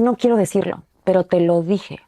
No quiero decirlo, pero te lo dije.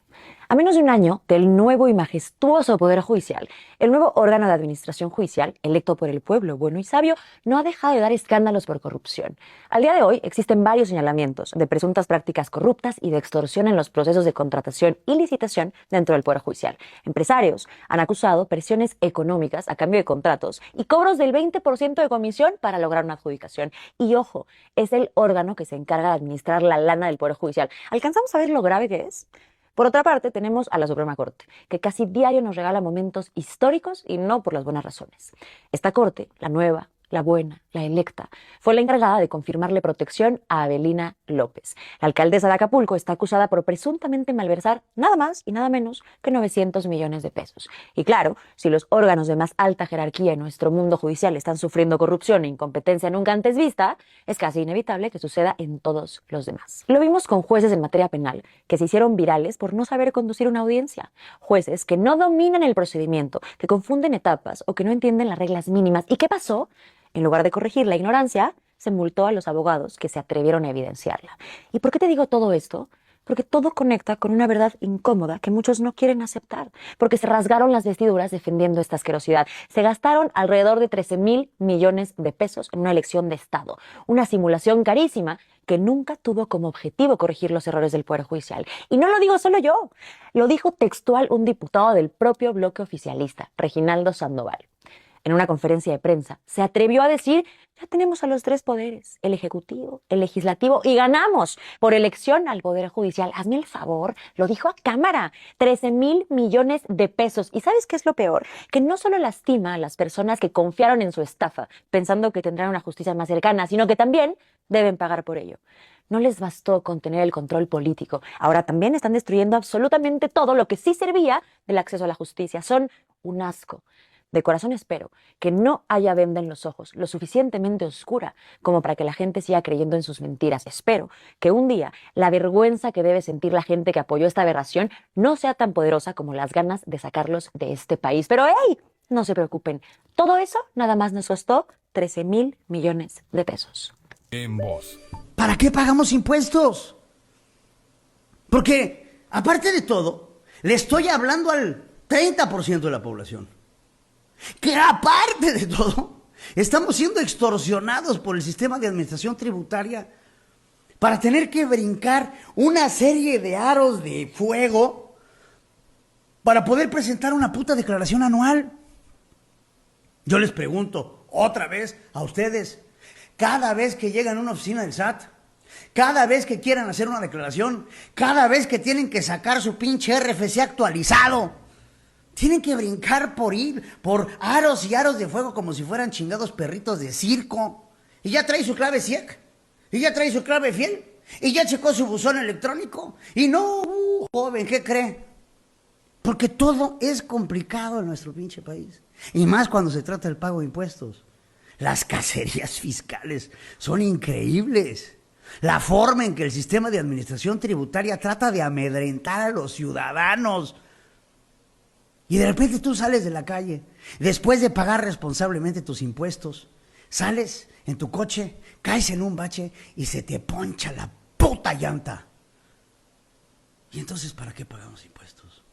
A menos de un año del nuevo y majestuoso Poder Judicial, el nuevo órgano de administración judicial, electo por el pueblo bueno y sabio, no ha dejado de dar escándalos por corrupción. Al día de hoy existen varios señalamientos de presuntas prácticas corruptas y de extorsión en los procesos de contratación y licitación dentro del Poder Judicial. Empresarios han acusado presiones económicas a cambio de contratos y cobros del 20% de comisión para lograr una adjudicación. Y ojo, es el órgano que se encarga de administrar la lana del Poder Judicial. ¿Alcanzamos a ver lo grave que es? Por otra parte, tenemos a la Suprema Corte, que casi diario nos regala momentos históricos y no por las buenas razones. Esta Corte, la nueva, la buena, la electa, fue la encargada de confirmarle protección a Avelina López. La alcaldesa de Acapulco está acusada por presuntamente malversar nada más y nada menos que 900 millones de pesos. Y claro, si los órganos de más alta jerarquía en nuestro mundo judicial están sufriendo corrupción e incompetencia nunca antes vista, es casi inevitable que suceda en todos los demás. Lo vimos con jueces en materia penal que se hicieron virales por no saber conducir una audiencia. Jueces que no dominan el procedimiento, que confunden etapas o que no entienden las reglas mínimas. ¿Y qué pasó? En lugar de corregir la ignorancia, se multó a los abogados que se atrevieron a evidenciarla. ¿Y por qué te digo todo esto? Porque todo conecta con una verdad incómoda que muchos no quieren aceptar, porque se rasgaron las vestiduras defendiendo esta asquerosidad. Se gastaron alrededor de 13,000 millones de pesos en una elección de Estado, una simulación carísima que nunca tuvo como objetivo corregir los errores del Poder Judicial. Y no lo digo solo yo, lo dijo textual un diputado del propio bloque oficialista, Reginaldo Sandoval. En una conferencia de prensa, se atrevió a decir, ya tenemos a los tres poderes, el ejecutivo, el legislativo, y ganamos por elección al Poder Judicial. Hazme el favor, lo dijo a cámara, 13,000 millones de pesos. ¿Y sabes qué es lo peor? Que no solo lastima a las personas que confiaron en su estafa, pensando que tendrán una justicia más cercana, sino que también deben pagar por ello. No les bastó con tener el control político. Ahora también están destruyendo absolutamente todo lo que sí servía del acceso a la justicia. Son un asco. De corazón espero que no haya venda en los ojos lo suficientemente oscura como para que la gente siga creyendo en sus mentiras. Espero que un día la vergüenza que debe sentir la gente que apoyó esta aberración no sea tan poderosa como las ganas de sacarlos de este país. Pero ¡hey! No se preocupen. Todo eso nada más nos costó 13,000 millones de pesos. En voz. ¿Para qué pagamos impuestos? Porque, aparte de todo, le estoy hablando al 30% de la población. Que aparte de todo, estamos siendo extorsionados por el sistema de administración tributaria para tener que brincar una serie de aros de fuego para poder presentar una puta declaración anual. Yo les pregunto otra vez a ustedes, cada vez que llegan a una oficina del SAT, cada vez que quieran hacer una declaración, cada vez que tienen que sacar su pinche RFC actualizado, tienen que brincar por aros y aros de fuego como si fueran chingados perritos de circo. Y ya trae su clave SIEC, y ya trae su clave fiel, y ya checó su buzón electrónico. Y no, joven, ¿qué cree? Porque todo es complicado en nuestro pinche país. Y más cuando se trata del pago de impuestos. Las cacerías fiscales son increíbles. La forma en que el sistema de administración tributaria trata de amedrentar a los ciudadanos. Y de repente tú sales de la calle, después de pagar responsablemente tus impuestos, sales en tu coche, caes en un bache y se te poncha la puta llanta. ¿Y entonces para qué pagamos impuestos?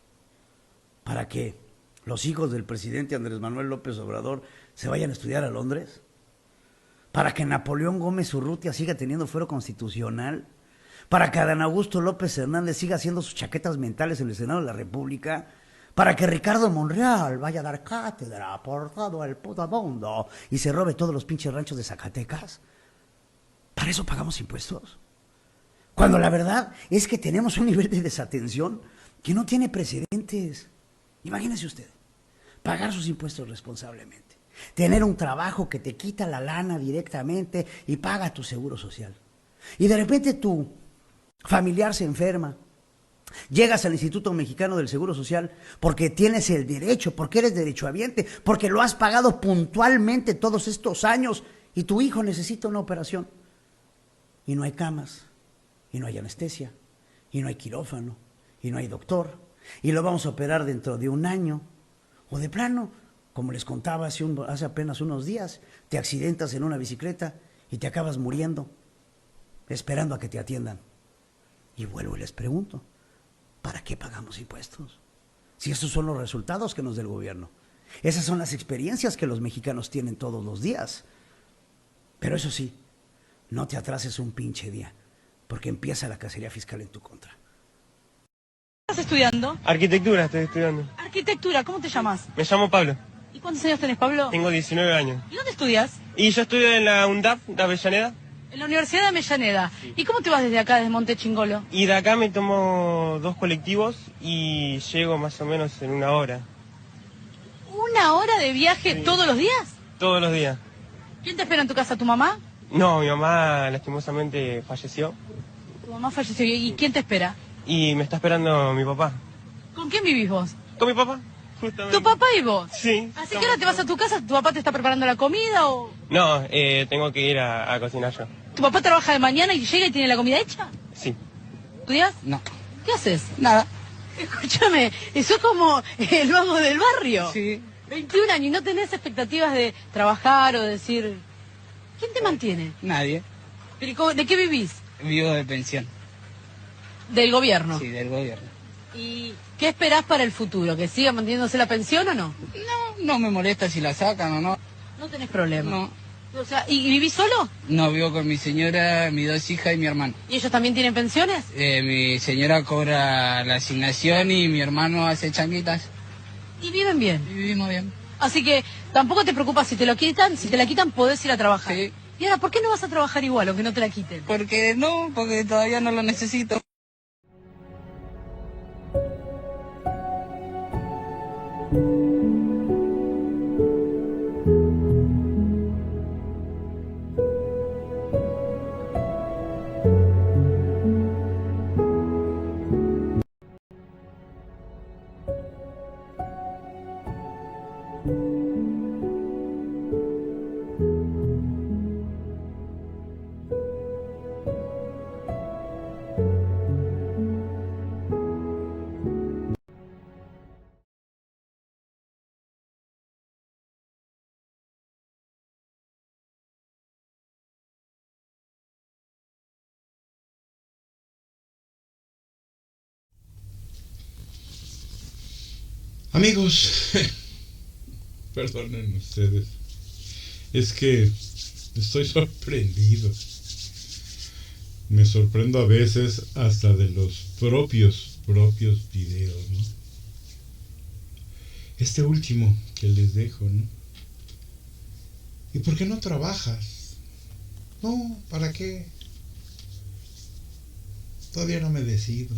¿Para que los hijos del presidente Andrés Manuel López Obrador se vayan a estudiar a Londres? ¿Para que Napoleón Gómez Urrutia siga teniendo fuero constitucional? ¿Para que Adán Augusto López Hernández siga haciendo sus chaquetas mentales en el Senado de la República? ¿Para que Ricardo Monreal vaya a dar cátedra por todo el puto mundo y se robe todos los pinches ranchos de Zacatecas? ¿Para eso pagamos impuestos? Cuando la verdad es que tenemos un nivel de desatención que no tiene precedentes. Imagínese usted, pagar sus impuestos responsablemente, tener un trabajo que te quita la lana directamente y paga tu seguro social. Y de repente tu familiar se enferma. Llegas al Instituto Mexicano del Seguro Social porque tienes el derecho, porque eres derechohabiente, porque lo has pagado puntualmente todos estos años y tu hijo necesita una operación. Y no hay camas, y no hay anestesia, y no hay quirófano, y no hay doctor, y lo vamos a operar dentro de un año. O de plano, como les contaba hace apenas unos días, te accidentas en una bicicleta y te acabas muriendo, esperando a que te atiendan. Y vuelvo y les pregunto, ¿para qué pagamos impuestos? Si esos son los resultados que nos da el gobierno. Esas son las experiencias que los mexicanos tienen todos los días. Pero eso sí, no te atrases un pinche día, porque empieza la cacería fiscal en tu contra. ¿Qué estás estudiando? Arquitectura estoy estudiando. Arquitectura, ¿cómo te llamas? Me llamo Pablo, ¿Y cuántos años tenés, Pablo? tengo 19 años. ¿Y dónde estudias? Y yo estudio en la UNDAP de Avellaneda. En la Universidad de Avellaneda. ¿Y cómo te vas desde acá, desde Monte Chingolo? Y de acá me tomo 2 colectivos y llego más o menos en 1 hora. ¿Una hora de viaje todos los días? Todos los días. ¿Quién te espera en tu casa? ¿Tu mamá? No, mi mamá lastimosamente falleció Tu mamá falleció. ¿Y quién te espera? y me está esperando mi papá. ¿Con quién vivís vos? ¿Con mi papá? Justamente. ¿Tu papá y vos? Sí. Así que ahora te vas a tu casa, ¿tu papá te está preparando la comida o...? No, tengo que ir a cocinar yo. ¿Tu papá trabaja de mañana y llega y tiene la comida hecha? Sí. ¿Estudias? No, ¿Qué haces? nada. Escúchame, eso es como el vago del barrio. Sí. 21 años y no tenés expectativas de trabajar o decir... ¿Quién te mantiene? Nadie. ¿Pero de qué vivís? Vivo de pensión. Del gobierno. Sí, del gobierno. ¿Y qué esperás para el futuro? ¿Que siga manteniéndose la pensión o no? No me molesta si la sacan o no. No tenés problema. No. O sea, ¿y vivís solo? No, vivo con mi señora, mis 2 hijas y mi hermano. ¿Y ellos también tienen pensiones? Mi señora cobra la asignación y mi hermano hace changuitas. Y viven bien. Y vivimos bien. Así que tampoco te preocupas si te lo quitan. Si te la quitan, podés ir a trabajar. Sí. Y ahora, ¿por qué no vas a trabajar igual, aunque no te la quiten? Porque todavía no lo necesito. Amigos, perdonen ustedes, es que estoy sorprendido. Me sorprendo a veces hasta de los propios videos, ¿no? Este último que les dejo, ¿no? ¿Y por qué no trabajas? No, ¿para qué? Todavía no me decido.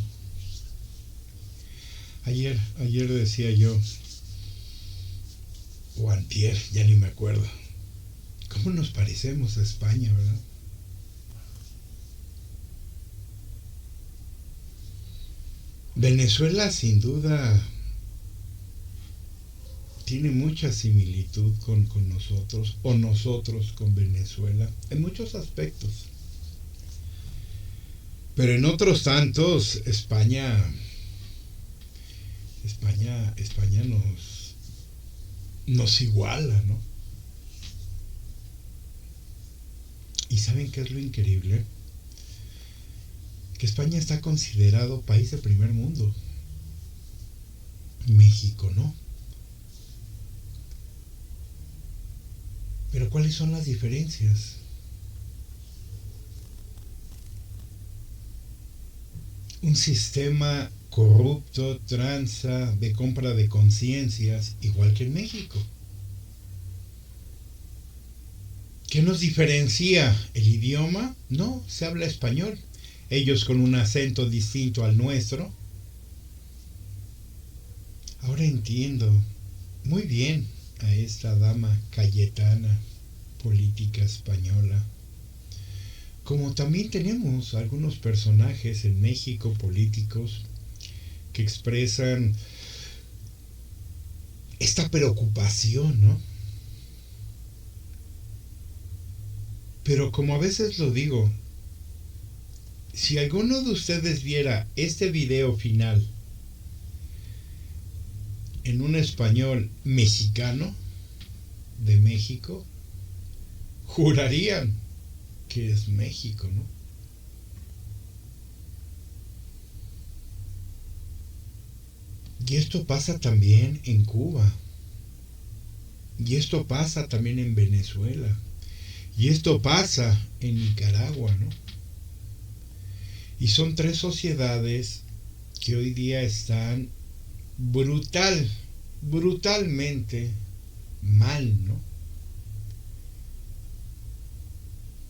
Ayer decía yo, o antier, ya ni me acuerdo, ¿cómo nos parecemos a España, verdad? Venezuela sin duda tiene mucha similitud con nosotros, o nosotros con Venezuela, en muchos aspectos. Pero en otros tantos, España nos iguala, ¿no? ¿Y saben qué es lo increíble? Que España está considerado país de primer mundo. México no. Pero ¿cuáles son las diferencias? Un sistema corrupto, tranza, de compra de conciencias, igual que en México. ¿Qué nos diferencia? ¿El idioma? No, se habla español. Ellos con un acento distinto al nuestro. Ahora entiendo muy bien a esta dama Cayetana, política española. Como también tenemos algunos personajes en México políticos que expresan esta preocupación, ¿no? Pero como a veces lo digo, si alguno de ustedes viera este video final en un español mexicano de México, jurarían que es México, ¿no? Y esto pasa también en Cuba. Y esto pasa también en Venezuela. Y esto pasa en Nicaragua, ¿no? Y son tres sociedades que hoy día están brutalmente mal, ¿no?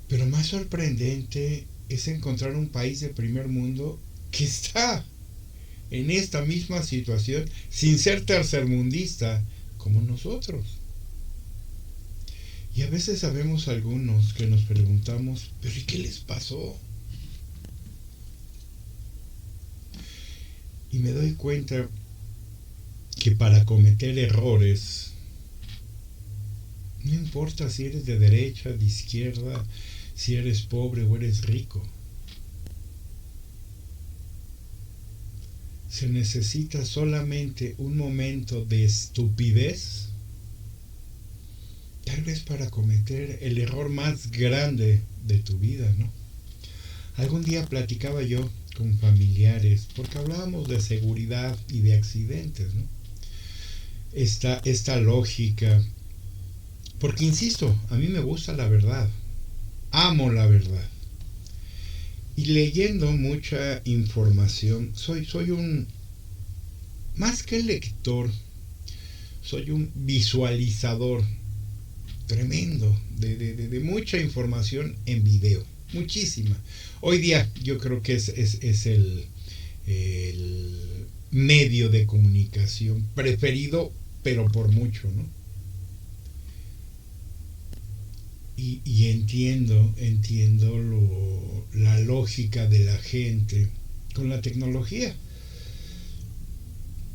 Pero más sorprendente es encontrar un país de primer mundo que está en esta misma situación sin ser tercermundista como nosotros. Y a veces sabemos algunos que nos preguntamos, ¿pero y qué les pasó? Y me doy cuenta que para cometer errores, no importa si eres de derecha, de izquierda, si eres pobre o eres rico, se necesita solamente un momento de estupidez, tal vez para cometer el error más grande de tu vida, ¿no? Algún día platicaba yo con familiares, porque hablábamos de seguridad y de accidentes, ¿no? Esta lógica, porque insisto, a mí me gusta la verdad, amo la verdad, y leyendo mucha información, soy un, más que lector, soy un visualizador tremendo de mucha información en video, muchísima. Hoy día yo creo que es el medio de comunicación preferido, pero por mucho, ¿no? Y entiendo la lógica de la gente con la tecnología.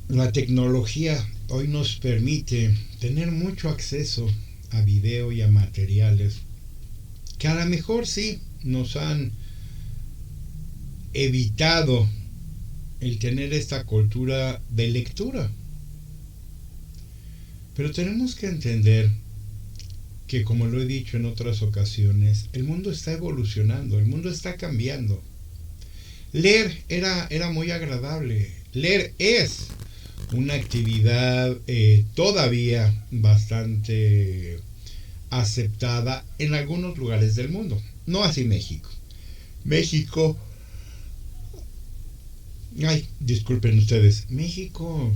La tecnología hoy nos permite tener mucho acceso a video y a materiales que a lo mejor sí nos han evitado el tener esta cultura de lectura. Pero tenemos que entender que, como lo he dicho en otras ocasiones, el mundo está evolucionando, el mundo está cambiando. Leer era muy agradable. Leer es una actividad todavía bastante aceptada en algunos lugares del mundo. No así México. México... Ay, disculpen ustedes. México...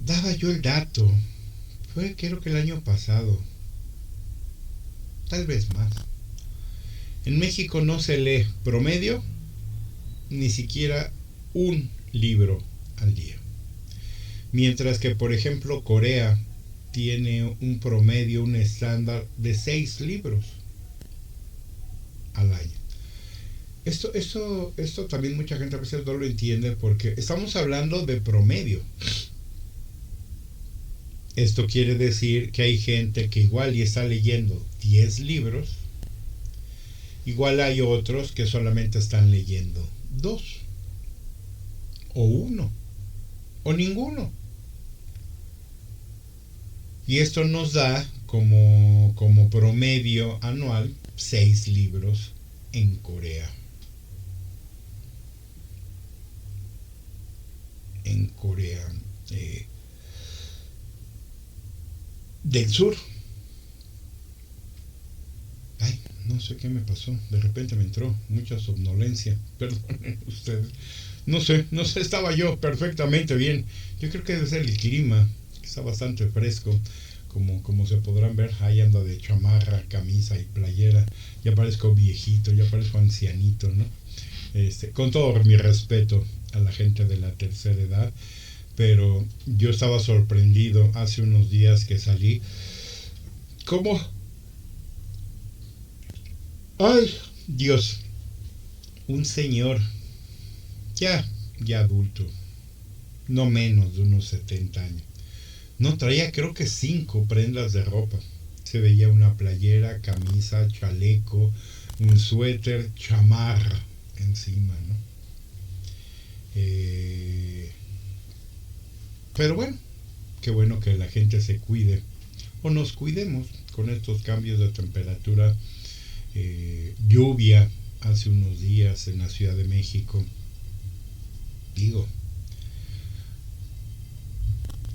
Daba yo el dato. Fue creo que el año pasado. Tal vez más. En México no se lee promedio ni siquiera un libro al día. Mientras que, por ejemplo, Corea tiene un promedio, un estándar de 6 libros al año. Esto también mucha gente a veces no lo entiende, porque estamos hablando de promedio. Esto quiere decir que hay gente que igual y está leyendo 10 libros, igual hay otros que solamente están leyendo 2, o 1, o ninguno. Y esto nos da como promedio anual 6 libros en Corea. En Corea del Sur. Ay, no sé qué me pasó. De repente me entró mucha somnolencia. Perdonen ustedes. No sé, estaba yo perfectamente bien. Yo creo que debe ser el clima, que está bastante fresco. Como se podrán ver, ahí ando de chamarra, camisa y playera. Ya parezco viejito, ya parezco ancianito, ¿no? Con todo mi respeto a la gente de la tercera edad, pero yo estaba sorprendido hace unos días que salí. ¿Cómo? ¡Ay, Dios! Un señor ya adulto, no menos de unos 70 años. No traía, creo que 5 prendas de ropa. Se veía una playera, camisa, chaleco, un suéter, chamarra encima, ¿no? Pero bueno, qué bueno que la gente se cuide, o nos cuidemos con estos cambios de temperatura. Lluvia hace unos días en la Ciudad de México. Digo,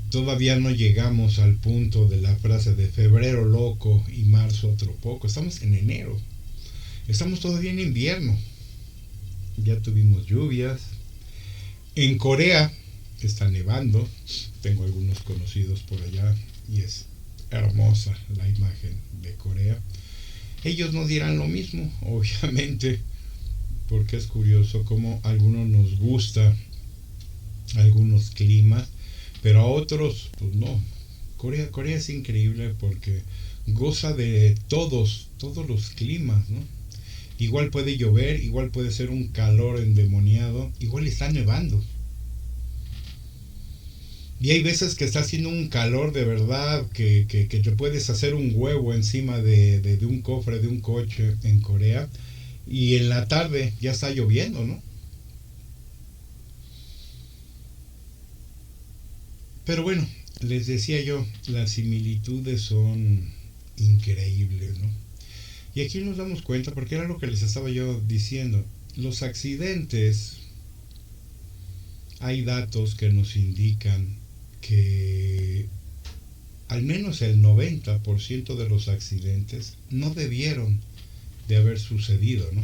todavía no llegamos al punto de la frase de febrero loco y marzo otro poco. Estamos en enero. Estamos todavía en invierno. Ya tuvimos lluvias. En Corea está nevando. Tengo algunos conocidos por allá y es hermosa la imagen de Corea. Ellos no dirán lo mismo, obviamente, porque es curioso cómo a algunos nos gusta algunos climas, pero a otros, pues no. Corea es increíble porque goza de todos los climas, ¿no? Igual puede llover, igual puede ser un calor endemoniado, igual está nevando. Y hay veces que está haciendo un calor de verdad que te puedes hacer un huevo encima de un cofre de un coche en Corea, y en la tarde ya está lloviendo, ¿no? Pero bueno, les decía yo, las similitudes son increíbles, ¿no? Y aquí nos damos cuenta, porque era lo que les estaba yo diciendo, los accidentes, hay datos que nos indican que al menos el 90% de los accidentes no debieron de haber sucedido, ¿no?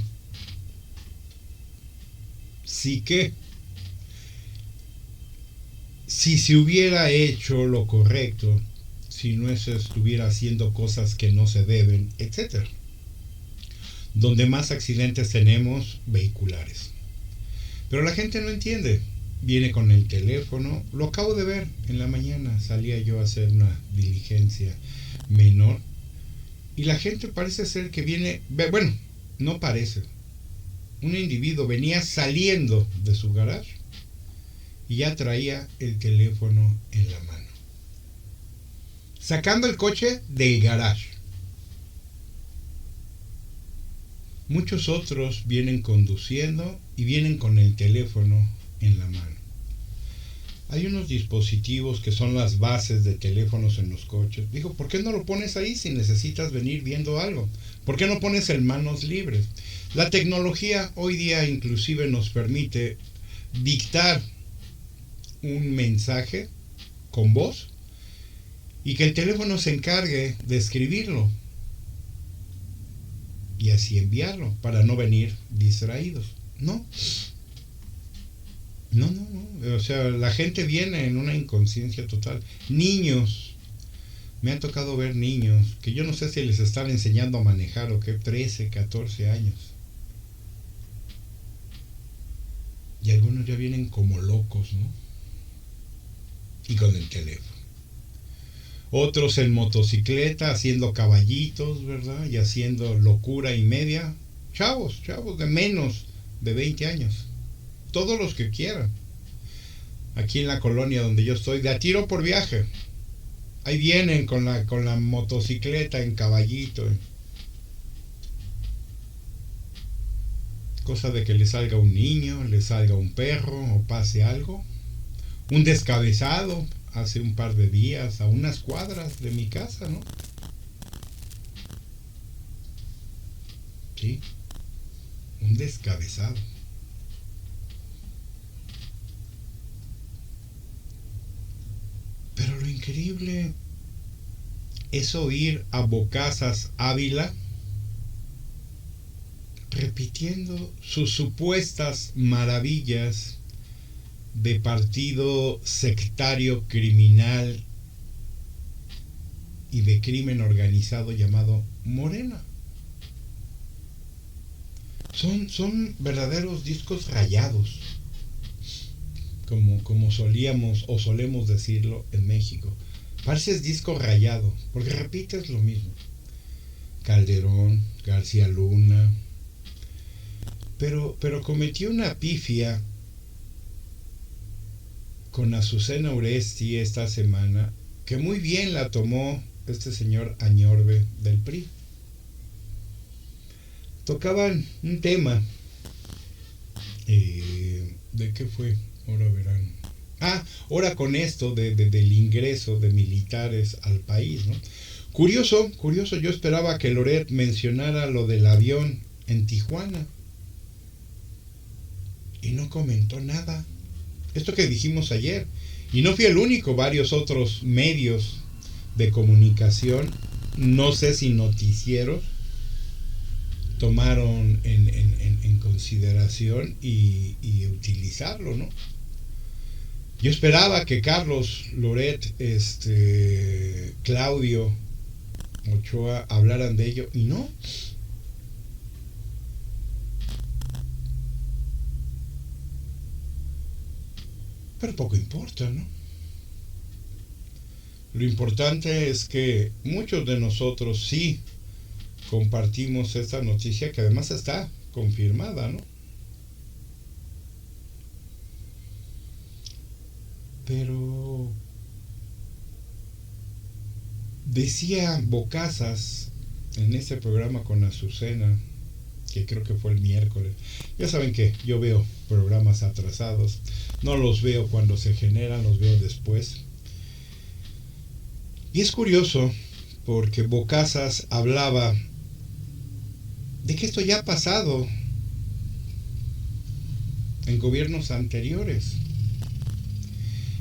Sí que si se hubiera hecho lo correcto, si no se estuviera haciendo cosas que no se deben, etc. Donde más accidentes tenemos, vehiculares. Pero la gente no entiende. Viene con el teléfono. Lo acabo de ver en la mañana. Salía yo a hacer una diligencia menor. Y la gente parece ser que viene... Bueno, no parece. Un individuo venía saliendo de su garage y ya traía el teléfono en la mano. Sacando el coche del garage. Muchos otros vienen conduciendo y vienen con el teléfono en la mano. Hay unos dispositivos que son las bases de teléfonos en los coches. Digo, ¿por qué no lo pones ahí si necesitas venir viendo algo? ¿Por qué no pones en manos libres? La tecnología hoy día inclusive nos permite dictar un mensaje con voz y que el teléfono se encargue de escribirlo y así enviarlo para no venir distraídos. No, o sea, la gente viene en una inconsciencia total. Niños, me ha tocado ver niños que yo no sé si les están enseñando a manejar o qué, 13, 14 años, y algunos ya vienen como locos, ¿no? Y con el teléfono. Otros en motocicleta haciendo caballitos, ¿verdad? Y haciendo locura y media. Chavos de menos de 20 años. Todos los que quieran. Aquí en la colonia donde yo estoy, de a tiro por viaje. Ahí vienen con la motocicleta en caballito. Cosa de que le salga un niño, le salga un perro o pase algo. Un descabezado hace un par de días a unas cuadras de mi casa, ¿no? Sí, un descabezado. Pero lo increíble es oír a Bocazas Ávila repitiendo sus supuestas maravillas de partido sectario criminal y de crimen organizado llamado Morena. Son verdaderos discos rayados, como solíamos o solemos decirlo en México. Pareces disco rayado, porque repites lo mismo. Calderón, García Luna. Pero cometió una pifia con Azucena Uresti esta semana, que muy bien la tomó este señor Añorbe del PRI. Tocaban un tema, ¿de qué fue? Ahora verán. Ahora con esto del ingreso de militares al país, ¿no? Curioso, yo esperaba que Loret mencionara lo del avión en Tijuana y no comentó nada. Esto que dijimos ayer. Y no fui el único, varios otros medios de comunicación, no sé si noticieros, tomaron en consideración y utilizarlo, ¿no? Yo esperaba que Carlos Loret, Claudio Ochoa hablaran de ello, y no. Pero poco importa, ¿no? Lo importante es que muchos de nosotros sí compartimos esta noticia, que además está confirmada, ¿no? Pero decía Bocazas en ese programa con Azucena, que creo que fue el miércoles. Ya saben que yo veo programas atrasados, no los veo cuando se generan, los veo después. Y es curioso porque Bocazas hablaba de que esto ya ha pasado en gobiernos anteriores.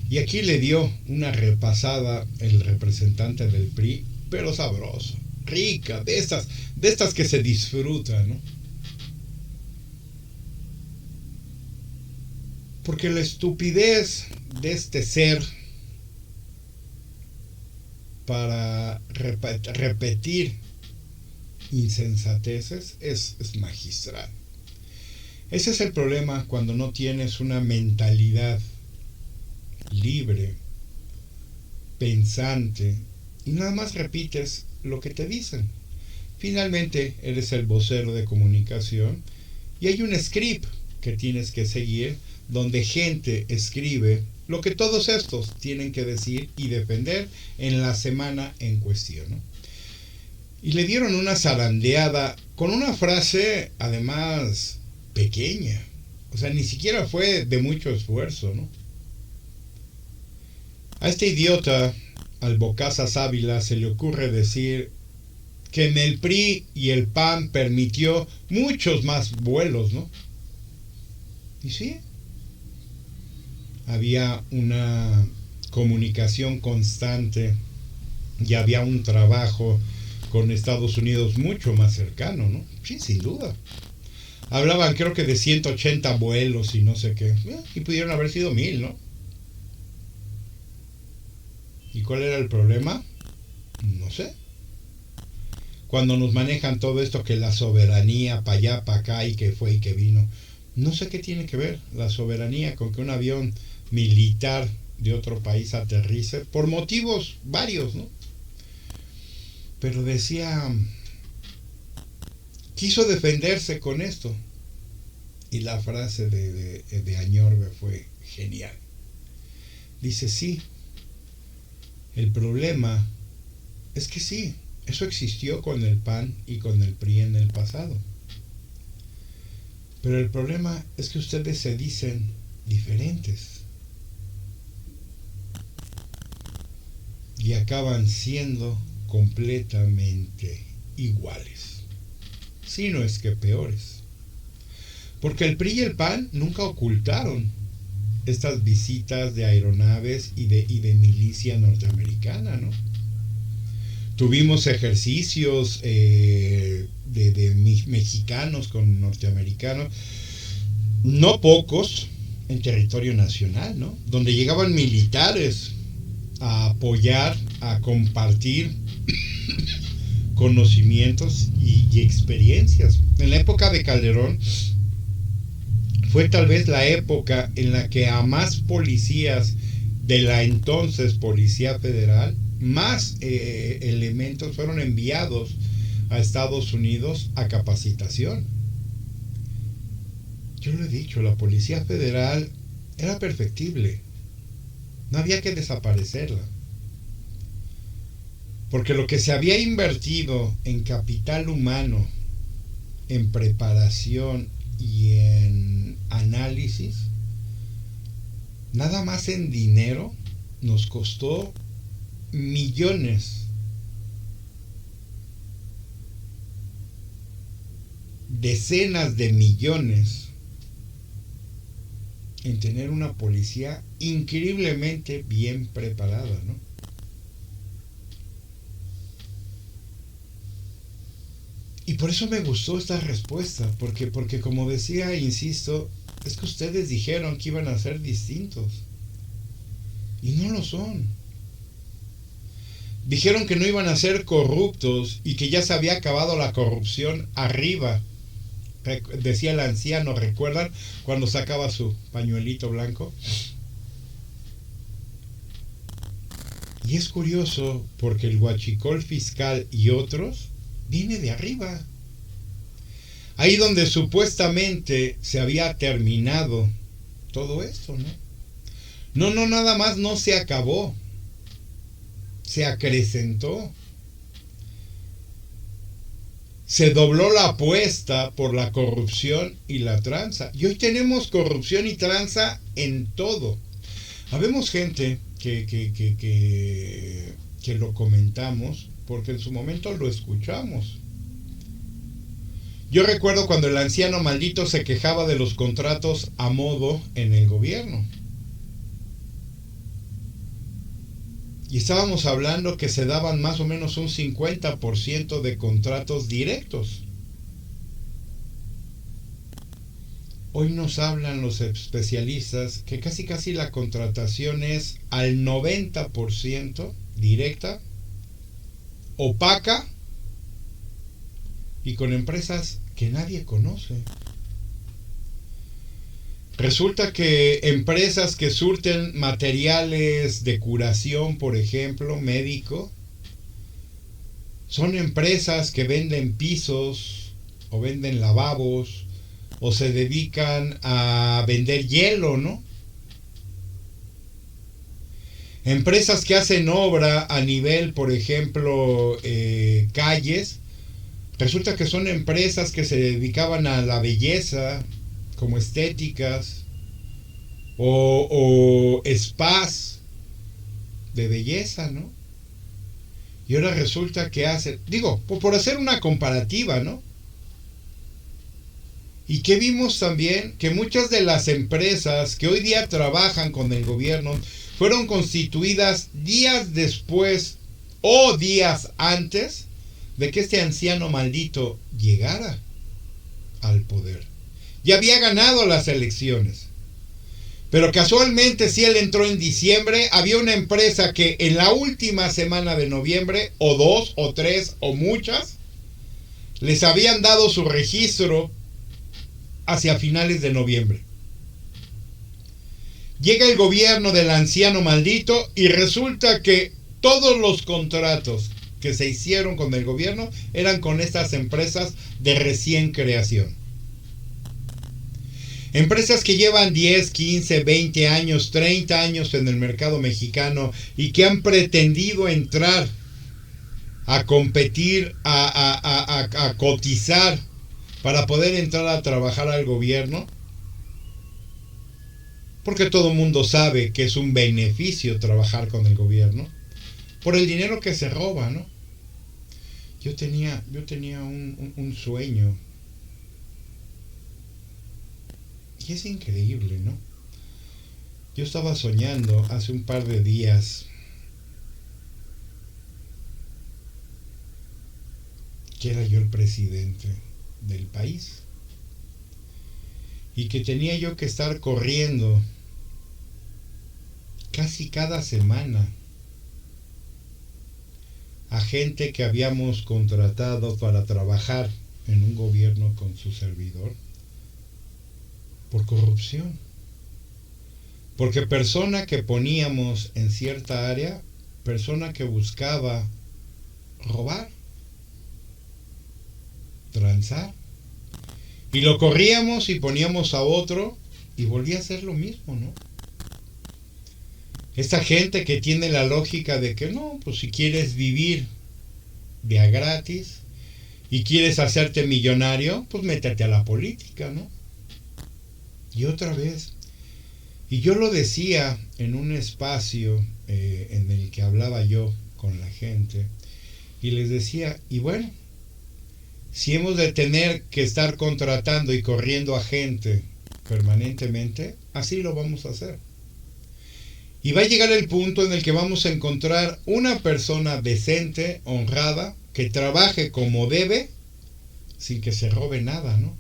Y aquí le dio una repasada el representante del PRI, pero sabroso, rica, de estas que se disfrutan, ¿no? Porque la estupidez de este ser para repetir insensateces es magistral. Ese es el problema cuando no tienes una mentalidad libre, pensante, y nada más repites lo que te dicen. Finalmente eres el vocero de comunicación y hay un script que tienes que seguir, donde gente escribe lo que todos estos tienen que decir y defender en la semana en cuestión, ¿no? Y le dieron una zarandeada con una frase además pequeña, o sea, ni siquiera fue de mucho esfuerzo, ¿no? A este idiota, al Bocazas Ávila, se le ocurre decir que en el PRI y el PAN permitió muchos más vuelos, ¿no? Y sí, había una comunicación constante y había un trabajo con Estados Unidos mucho más cercano, ¿no? Sí, sin duda. Hablaban creo que de 180 vuelos y no sé qué, y pudieron haber sido 1000, ¿no? ¿Y cuál era el problema? No sé. Cuando nos manejan todo esto, que la soberanía para allá, para acá, y que fue y que vino, no sé qué tiene que ver la soberanía con que un avión militar de otro país aterrice, por motivos varios, ¿no? Pero decía, quiso defenderse con esto, y la frase de Añorbe fue genial. Dice, sí, el problema es que sí, eso existió con el PAN y con el PRI en el pasado. Pero el problema es que ustedes se dicen diferentes y acaban siendo completamente iguales, si no es que peores. Porque el PRI y el PAN nunca ocultaron estas visitas de aeronaves y de milicia norteamericana, ¿no? Tuvimos ejercicios de mexicanos con norteamericanos, no pocos, en territorio nacional, ¿no? Donde llegaban militares a apoyar, a compartir conocimientos y experiencias. En la época de Calderón fue tal vez la época en la que a más policías de la entonces Policía Federal, más elementos fueron enviados a Estados Unidos a capacitación. Yo lo he dicho, la Policía Federal era perfectible, no había que desaparecerla, porque lo que se había invertido en capital humano, en preparación y en análisis, nada más en dinero, nos costó millones, decenas de millones en tener una policía increíblemente bien preparada, ¿no? Y por eso me gustó esta respuesta, porque como decía, insisto, es que ustedes dijeron que iban a ser distintos. Y no lo son. Dijeron que no iban a ser corruptos y que ya se había acabado la corrupción arriba. Decía el anciano, ¿recuerdan? Cuando sacaba su pañuelito blanco. Y es curioso porque el huachicol fiscal y otros viene de arriba. Ahí donde supuestamente se había terminado todo esto, ¿no? No, nada más no se acabó. Se acrecentó. Se dobló la apuesta por la corrupción y la tranza. Y hoy tenemos corrupción y tranza en todo. Habemos gente que lo comentamos porque en su momento lo escuchamos. Yo recuerdo cuando el anciano maldito se quejaba de los contratos a modo en el gobierno. Y estábamos hablando que se daban más o menos un 50% de contratos directos. Hoy nos hablan los especialistas que casi la contratación es al 90% directa, opaca y con empresas que nadie conoce. Resulta que empresas que surten materiales de curación, por ejemplo, médico, son empresas que venden pisos o venden lavabos o se dedican a vender hielo, ¿no? Empresas que hacen obra a nivel, por ejemplo, calles, resulta que son empresas que se dedicaban a la belleza, como estéticas o spas de belleza, ¿no? Y ahora resulta que hacen, digo, por hacer una comparativa, ¿no? Y que vimos también que muchas de las empresas que hoy día trabajan con el gobierno fueron constituidas días después o días antes de que este anciano maldito llegara al poder. Ya había ganado las elecciones. Pero casualmente, si él entró en diciembre, había una empresa que en la última semana de noviembre, o 2, o 3, o muchas, les habían dado su registro hacia finales de noviembre. Llega el gobierno del anciano maldito y resulta que todos los contratos que se hicieron con el gobierno eran con estas empresas de recién creación. Empresas que llevan 10, 15, 20 años, 30 años en el mercado mexicano y que han pretendido entrar a competir, a cotizar para poder entrar a trabajar al gobierno. Porque todo el mundo sabe que es un beneficio trabajar con el gobierno. Por el dinero que se roba, ¿no? Yo tenía un sueño. Y es increíble, ¿no? Yo estaba soñando hace un par de días que era yo el presidente del país y que tenía yo que estar corriendo casi cada semana a gente que habíamos contratado para trabajar en un gobierno con su servidor por corrupción. Porque persona que poníamos en cierta área, persona que buscaba robar, transar, y lo corríamos y poníamos a otro y volvía a hacer lo mismo, ¿no? Esta gente que tiene la lógica de que no, pues si quieres vivir de a gratis y quieres hacerte millonario, pues métete a la política, ¿no? Y otra vez, y yo lo decía en un espacio en el que hablaba yo con la gente, y les decía, y bueno, si hemos de tener que estar contratando y corriendo a gente permanentemente, así lo vamos a hacer. Y va a llegar el punto en el que vamos a encontrar una persona decente, honrada, que trabaje como debe, sin que se robe nada, ¿no?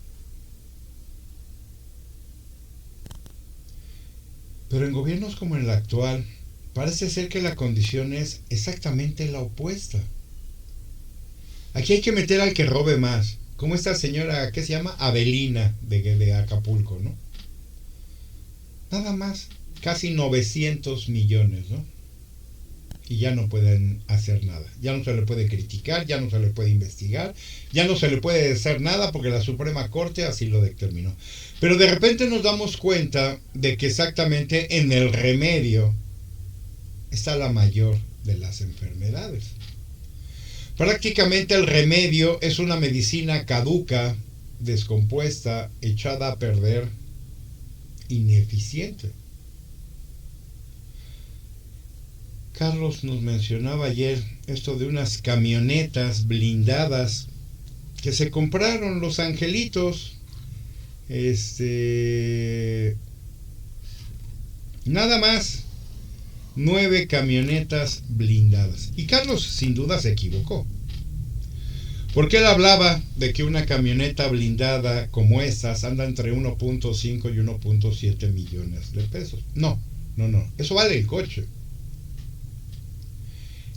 Pero en gobiernos como el actual, parece ser que la condición es exactamente la opuesta. Aquí hay que meter al que robe más, como esta señora, ¿qué se llama? Avelina, de Acapulco, ¿no? Nada más, casi 900 millones, ¿no? Y ya no pueden hacer nada. Ya no se le puede criticar, ya no se le puede investigar, ya no se le puede hacer nada porque la Suprema Corte así lo determinó. Pero de repente nos damos cuenta de que exactamente en el remedio está la mayor de las enfermedades. Prácticamente el remedio es una medicina caduca, descompuesta, echada a perder, ineficiente. Carlos nos mencionaba ayer esto de unas camionetas blindadas que se compraron los angelitos. Nada más 9 camionetas blindadas. Y Carlos sin duda se equivocó. Porque él hablaba de que una camioneta blindada como estas anda entre 1.5 y 1.7 millones de pesos. No. Eso vale el coche.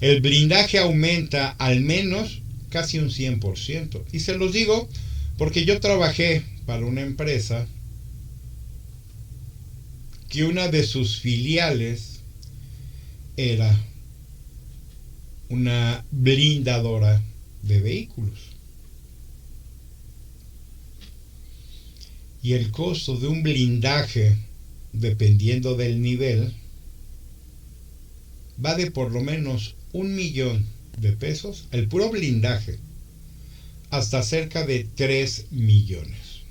El blindaje aumenta al menos casi un 100%. Y se los digo porque yo trabajé para una empresa que una de sus filiales era una blindadora de vehículos. Y el costo de un blindaje, dependiendo del nivel, va de por lo menos 1 millón de pesos, el puro blindaje, hasta cerca de 3 millones.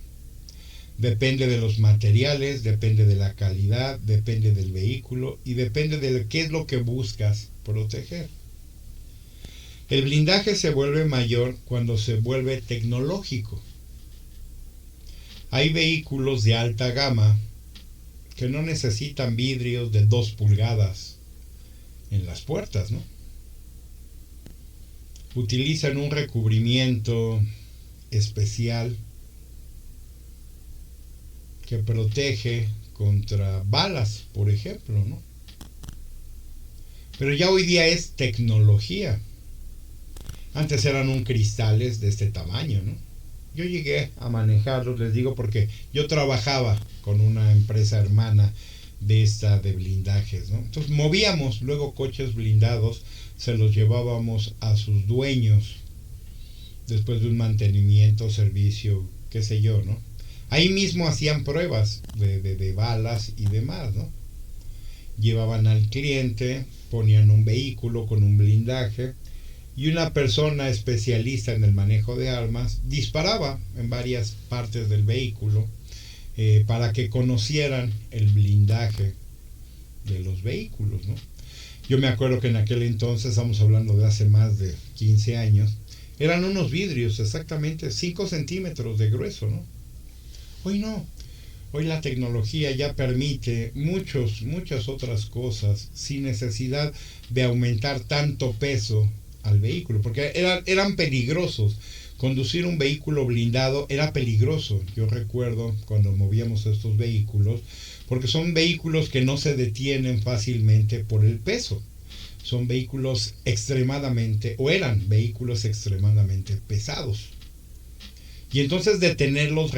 Depende de los materiales, depende de la calidad, depende del vehículo y depende de qué es lo que buscas proteger. El blindaje se vuelve mayor cuando se vuelve tecnológico. Hay vehículos de alta gama que no necesitan vidrios de 2 pulgadas en las puertas, ¿no? Utilizan un recubrimiento especial que protege contra balas, por ejemplo, ¿no? Pero ya hoy día es tecnología. Antes eran cristales de este tamaño, ¿no? Yo llegué a manejarlos, les digo, porque yo trabajaba con una empresa hermana de blindajes, ¿no? Entonces movíamos luego coches blindados, se los llevábamos a sus dueños después de un mantenimiento, servicio, qué sé yo, ¿no? Ahí mismo hacían pruebas de balas y demás, ¿no? Llevaban al cliente, ponían un vehículo con un blindaje y una persona especialista en el manejo de armas disparaba en varias partes del vehículo para que conocieran el blindaje de los vehículos, ¿no? Yo me acuerdo que en aquel entonces, estamos hablando de hace más de 15 años, eran unos vidrios exactamente 5 centímetros de grueso, ¿no? Hoy no. Hoy la tecnología ya permite muchas otras cosas sin necesidad de aumentar tanto peso al vehículo, porque eran peligrosos. Conducir un vehículo blindado era peligroso. Yo recuerdo cuando movíamos estos vehículos, porque son vehículos que no se detienen fácilmente por el peso. Son vehículos eran vehículos extremadamente pesados. Y entonces detenerlos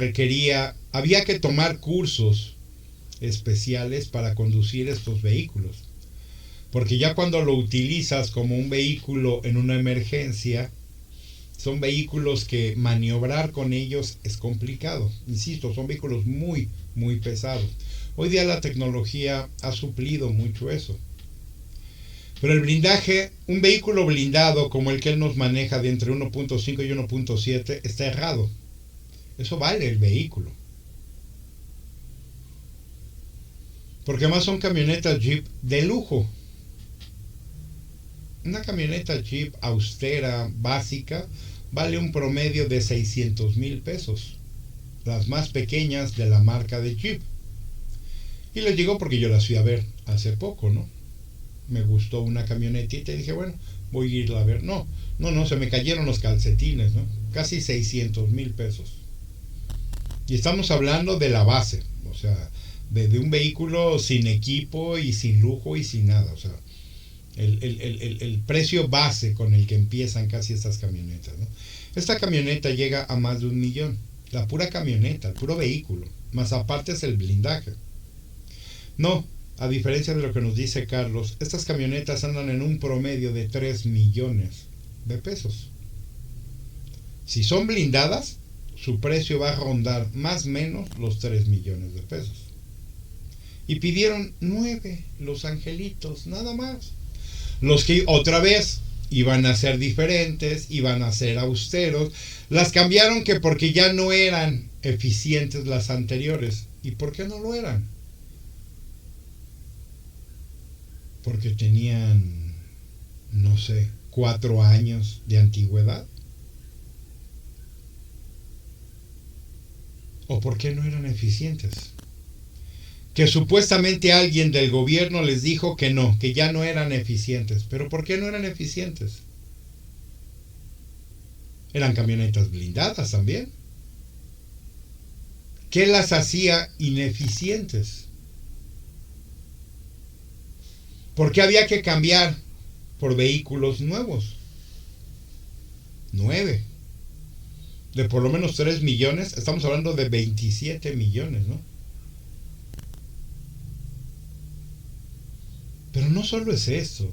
había que tomar cursos especiales para conducir estos vehículos. Porque ya cuando lo utilizas como un vehículo en una emergencia, son vehículos que maniobrar con ellos es complicado. Insisto, son vehículos muy, muy pesados. Hoy día la tecnología ha suplido mucho eso. Pero el blindaje, un vehículo blindado como el que él nos maneja de entre 1.5 y 1.7 está errado. Eso vale el vehículo. Porque además son camionetas Jeep de lujo. Una camioneta Jeep austera, básica, vale un promedio de 600,000 pesos. Las más pequeñas de la marca de Jeep. Y les digo porque yo las fui a ver hace poco, ¿no? Me gustó una camionetita y dije, bueno, voy a irla a ver. No, se me cayeron los calcetines, ¿no? Casi 600,000 pesos. Y estamos hablando de la base, o sea, de un vehículo sin equipo y sin lujo y sin nada, o sea, el precio base con el que empiezan casi estas camionetas, ¿no? Esta camioneta llega a más de 1,000,000, la pura camioneta, el puro vehículo, más aparte es el blindaje. No, a diferencia de lo que nos dice Carlos, estas camionetas andan en un promedio de 3 millones de pesos. Si son blindadas, su precio va a rondar más o menos los 3 millones de pesos. Y pidieron 9 los angelitos, nada más. Los que otra vez iban a ser diferentes, iban a ser austeros, las cambiaron que porque ya no eran eficientes las anteriores. ¿Y por qué no lo eran? Porque tenían, no sé, 4 años de antigüedad. ¿O por qué no eran eficientes? Que supuestamente alguien del gobierno les dijo que no, que ya no eran eficientes. ¿Pero por qué no eran eficientes? Eran camionetas blindadas también. ¿Qué las hacía ineficientes? ¿Por qué había que cambiar por vehículos nuevos? 9. De por lo menos 3 millones, estamos hablando de 27 millones, ¿no? Pero no solo es eso,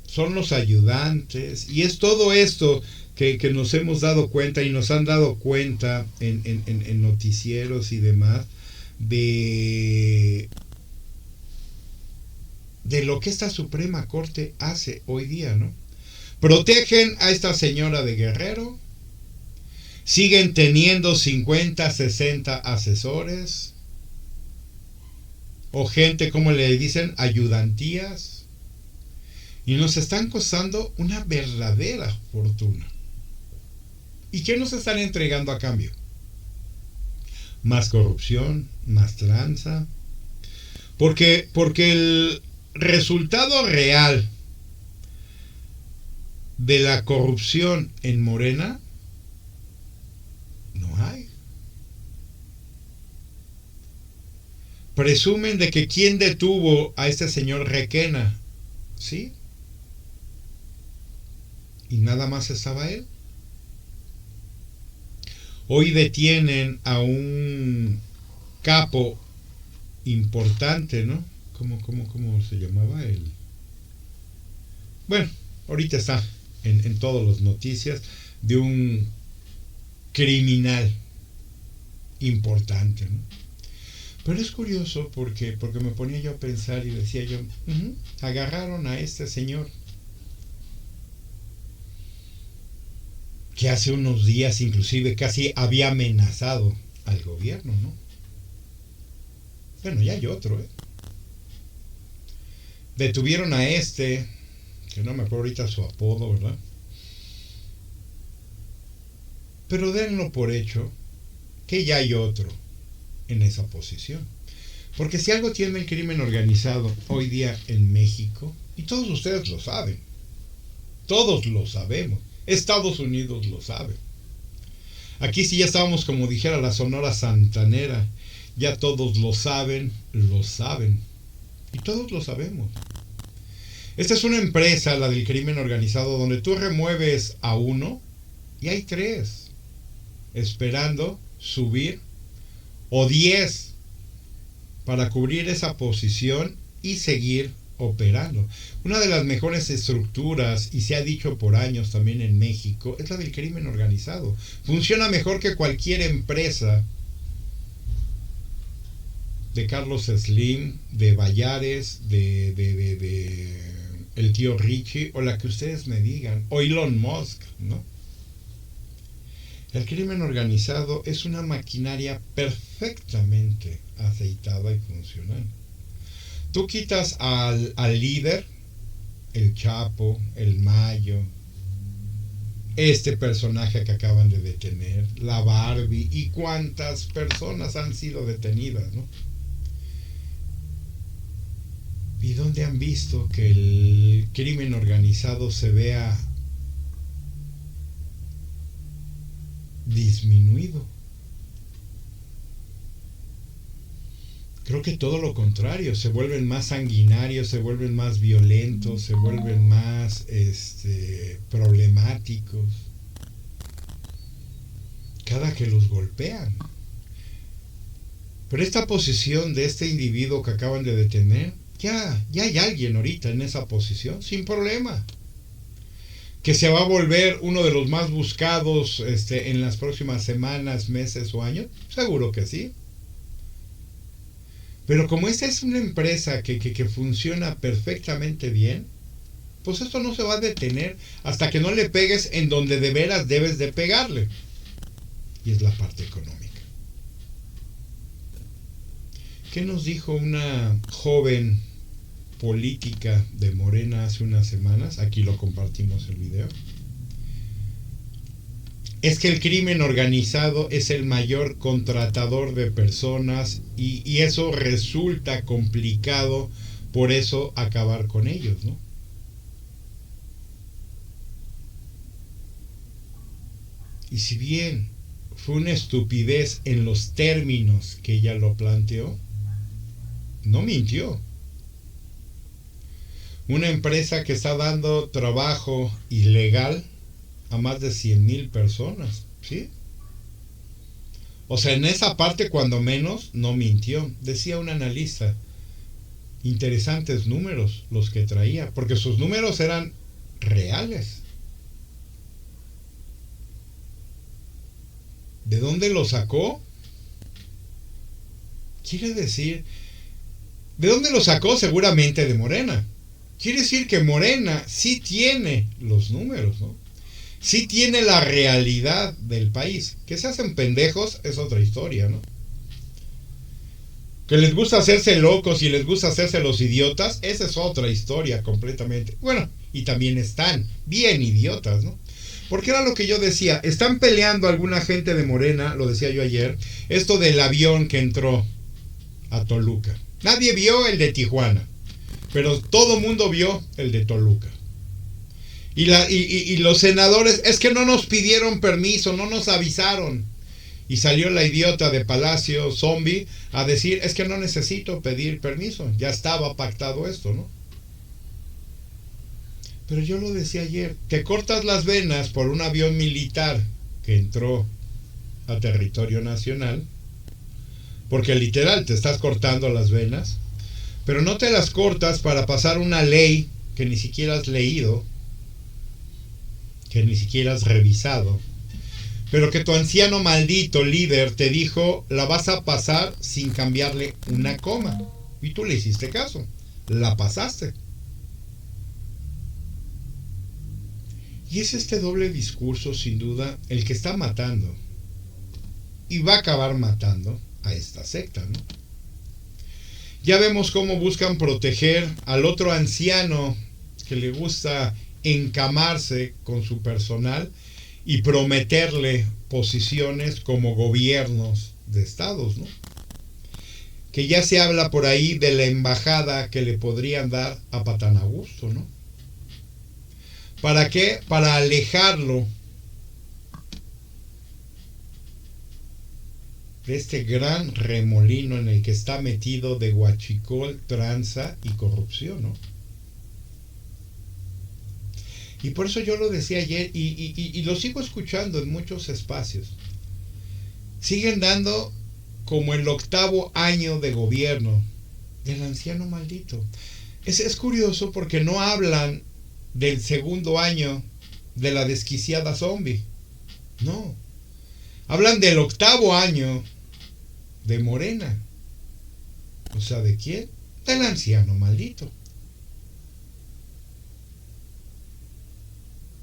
son los ayudantes, y es todo esto que nos hemos dado cuenta y nos han dado cuenta en noticieros y demás, de lo que esta Suprema Corte hace hoy día, ¿no? Protegen a esta señora de Guerrero, siguen teniendo 50, 60 asesores, o gente, como le dicen, ayudantías, y nos están costando una verdadera fortuna. ¿Y qué nos están entregando a cambio? Más corrupción, más tranza, porque el resultado real de la corrupción en Morena no hay. Presumen de que quién detuvo a este señor Requena, ¿sí? Y nada más estaba él. Hoy detienen a un capo importante, ¿no? ¿Cómo se llamaba él? Bueno, ahorita está en todas las noticias de un criminal importante, ¿no? Pero es curioso porque me ponía yo a pensar y decía yo, agarraron a este señor que hace unos días inclusive casi había amenazado al gobierno, ¿no? Bueno, ya hay otro, ¿eh? Detuvieron a este, que no me acuerdo ahorita su apodo, ¿verdad? Pero denlo por hecho que ya hay otro en esa posición. Porque si algo tiene el crimen organizado hoy día en México, y todos ustedes lo saben, todos lo sabemos, Estados Unidos lo sabe. Aquí sí ya estábamos, como dijera la Sonora Santanera, ya todos lo saben, y todos lo sabemos. Esta es una empresa, la del crimen organizado, donde tú remueves a uno y hay 3 esperando subir, o 10 para cubrir esa posición y seguir operando. Una de las mejores estructuras, y se ha dicho por años también en México, es la del crimen organizado. Funciona mejor que cualquier empresa de Carlos Slim, de Bayares, de el tío Richie, o la que ustedes me digan, o Elon Musk, ¿no? El crimen organizado es una maquinaria perfectamente aceitada y funcional. Tú quitas al líder, el Chapo, el Mayo, este personaje que acaban de detener, la Barbie, y cuántas personas han sido detenidas, ¿no? ¿Y dónde han visto que el crimen organizado se vea disminuido? Creo que todo lo contrario, se vuelven más sanguinarios, se vuelven más violentos, se vuelven más problemáticos cada que los golpean. Pero esta posición de este individuo que acaban de detener, ya hay alguien ahorita en esa posición, sin problema. Que se va a volver uno de los más buscados en las próximas semanas, meses o años, seguro que sí. Pero como esta es una empresa que funciona perfectamente bien, pues esto no se va a detener hasta que no le pegues en donde de veras debes de pegarle. Y es la parte económica. ¿Qué nos dijo una joven política de Morena hace unas semanas? Aquí lo compartimos el video. Es que el crimen organizado es el mayor contratador de personas y eso resulta complicado, por eso acabar con ellos, ¿no? Y si bien fue una estupidez en los términos que ella lo planteó, no mintió. Una empresa que está dando trabajo ilegal a más de 100,000 personas, ¿sí? O sea, en esa parte cuando menos no mintió. Decía un analista, interesantes números los que traía, porque sus números eran reales. ¿De dónde lo sacó? Quiere decir, ¿de dónde lo sacó? Seguramente de Morena. Quiere decir que Morena sí tiene los números, ¿no? Sí tiene la realidad del país. Que se hacen pendejos es otra historia, ¿no? Que les gusta hacerse locos y les gusta hacerse los idiotas, esa es otra historia completamente. Bueno, y también están bien idiotas, ¿no? Porque era lo que yo decía, están peleando alguna gente de Morena, lo decía yo ayer, esto del avión que entró a Toluca. Nadie vio el de Tijuana, pero todo mundo vio el de Toluca. Y los senadores, es que no nos pidieron permiso, no nos avisaron. Y salió la idiota de Palacio, zombie, a decir, es que no necesito pedir permiso, ya estaba pactado esto, ¿no? Pero yo lo decía ayer, te cortas las venas por un avión militar que entró a territorio nacional, porque literal te estás cortando las venas, pero no te las cortas para pasar una ley que ni siquiera has leído, que ni siquiera has revisado, pero que tu anciano maldito líder te dijo, la vas a pasar sin cambiarle una coma. Y tú le hiciste caso, la pasaste. Y es este doble discurso, sin duda, el que está matando. Y va a acabar matando a esta secta, ¿no? Ya vemos cómo buscan proteger al otro anciano que le gusta encamarse con su personal y prometerle posiciones como gobiernos de estados, ¿no? Que ya se habla por ahí de la embajada que le podrían dar a Patán Augusto, ¿no? ¿Para qué? Para alejarlo de este gran remolino en el que está metido de huachicol, tranza y corrupción, ¿no? Y por eso yo lo decía ayer y lo sigo escuchando en muchos espacios. Siguen dando como el 8º año de gobierno del anciano maldito. Es curioso porque no hablan del 2º año de la desquiciada zombie. No. Hablan del 8º año de Morena. O sea, ¿de quién? Del anciano maldito.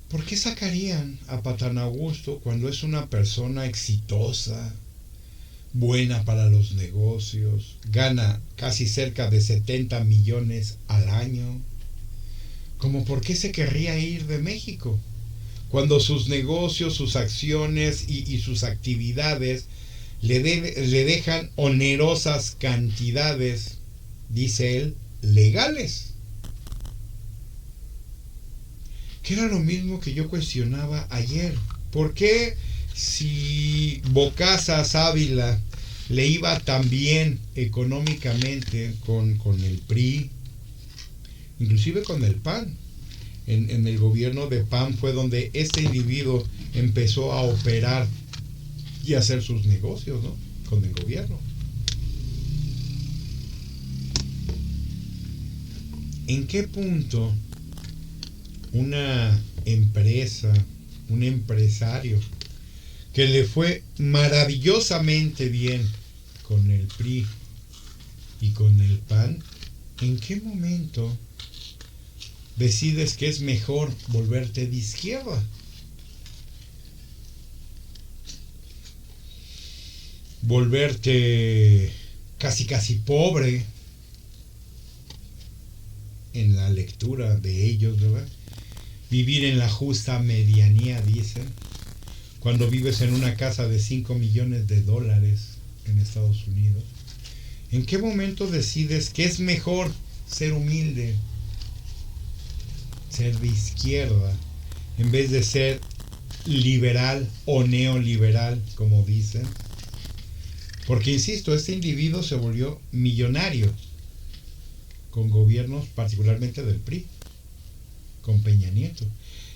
¿Por qué sacarían a Patán Augusto cuando es una persona exitosa, buena para los negocios, gana casi cerca de 70 millones al año? ¿Cómo por qué se querría ir de México? Cuando sus negocios, sus acciones y sus actividades le dejan onerosas cantidades, dice él, legales. Que era lo mismo que yo cuestionaba ayer. ¿Por qué si Bocazas Ávila le iba tan bien económicamente con el PRI, inclusive con el PAN? En el gobierno de PAN fue donde este individuo empezó a operar y a hacer sus negocios, ¿no? Con el gobierno. ¿En qué punto una empresa, un empresario que le fue maravillosamente bien con el PRI y con el PAN, en qué momento decides que es mejor volverte de izquierda? Volverte casi pobre en la lectura de ellos, ¿verdad? Vivir en la justa medianía, dicen. Cuando vives en una casa de 5 millones de dólares en Estados Unidos, ¿en qué momento decides que es mejor ser humilde, ser de izquierda, en vez de ser liberal o neoliberal, como dicen? Porque, insisto, este individuo se volvió millonario con gobiernos, particularmente del PRI, con Peña Nieto.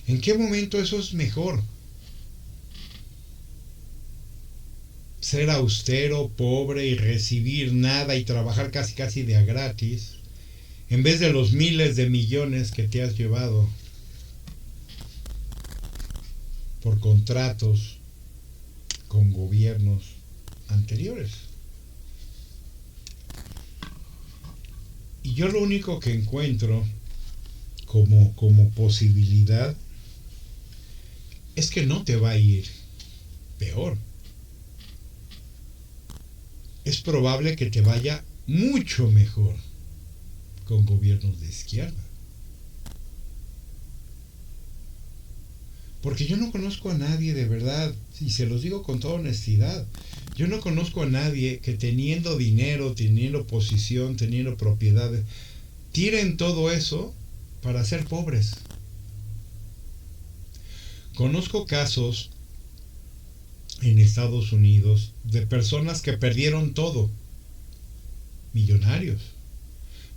¿En qué momento eso es mejor? Ser austero, pobre y recibir nada y trabajar casi de a gratis, en vez de los miles de millones que te has llevado por contratos con gobiernos anteriores. Y yo lo único que encuentro como posibilidad es que no te va a ir peor. Es probable que te vaya mucho mejor con gobiernos de izquierda. Porque yo no conozco a nadie de verdad, y se los digo con toda honestidad, yo no conozco a nadie que teniendo dinero, teniendo posición, teniendo propiedades, tiren todo eso para ser pobres. Conozco casos en Estados Unidos de personas que perdieron todo, millonarios,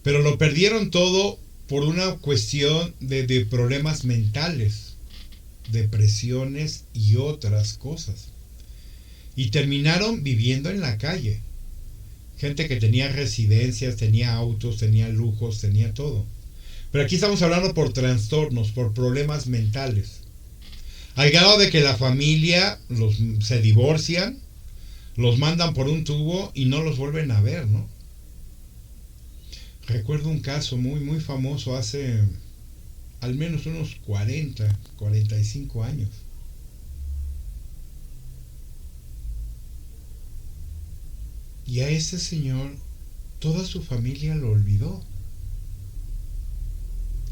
pero lo perdieron todo por una cuestión de problemas mentales, depresiones y otras cosas, y terminaron viviendo en la calle. Gente que tenía residencias, tenía autos, tenía lujos, tenía todo. Pero aquí estamos hablando por trastornos, por problemas mentales. Al grado de que la familia se divorcian, los mandan por un tubo y no los vuelven a ver, ¿no? Recuerdo un caso muy famoso hace al menos unos 45 años. Y a ese señor, toda su familia lo olvidó.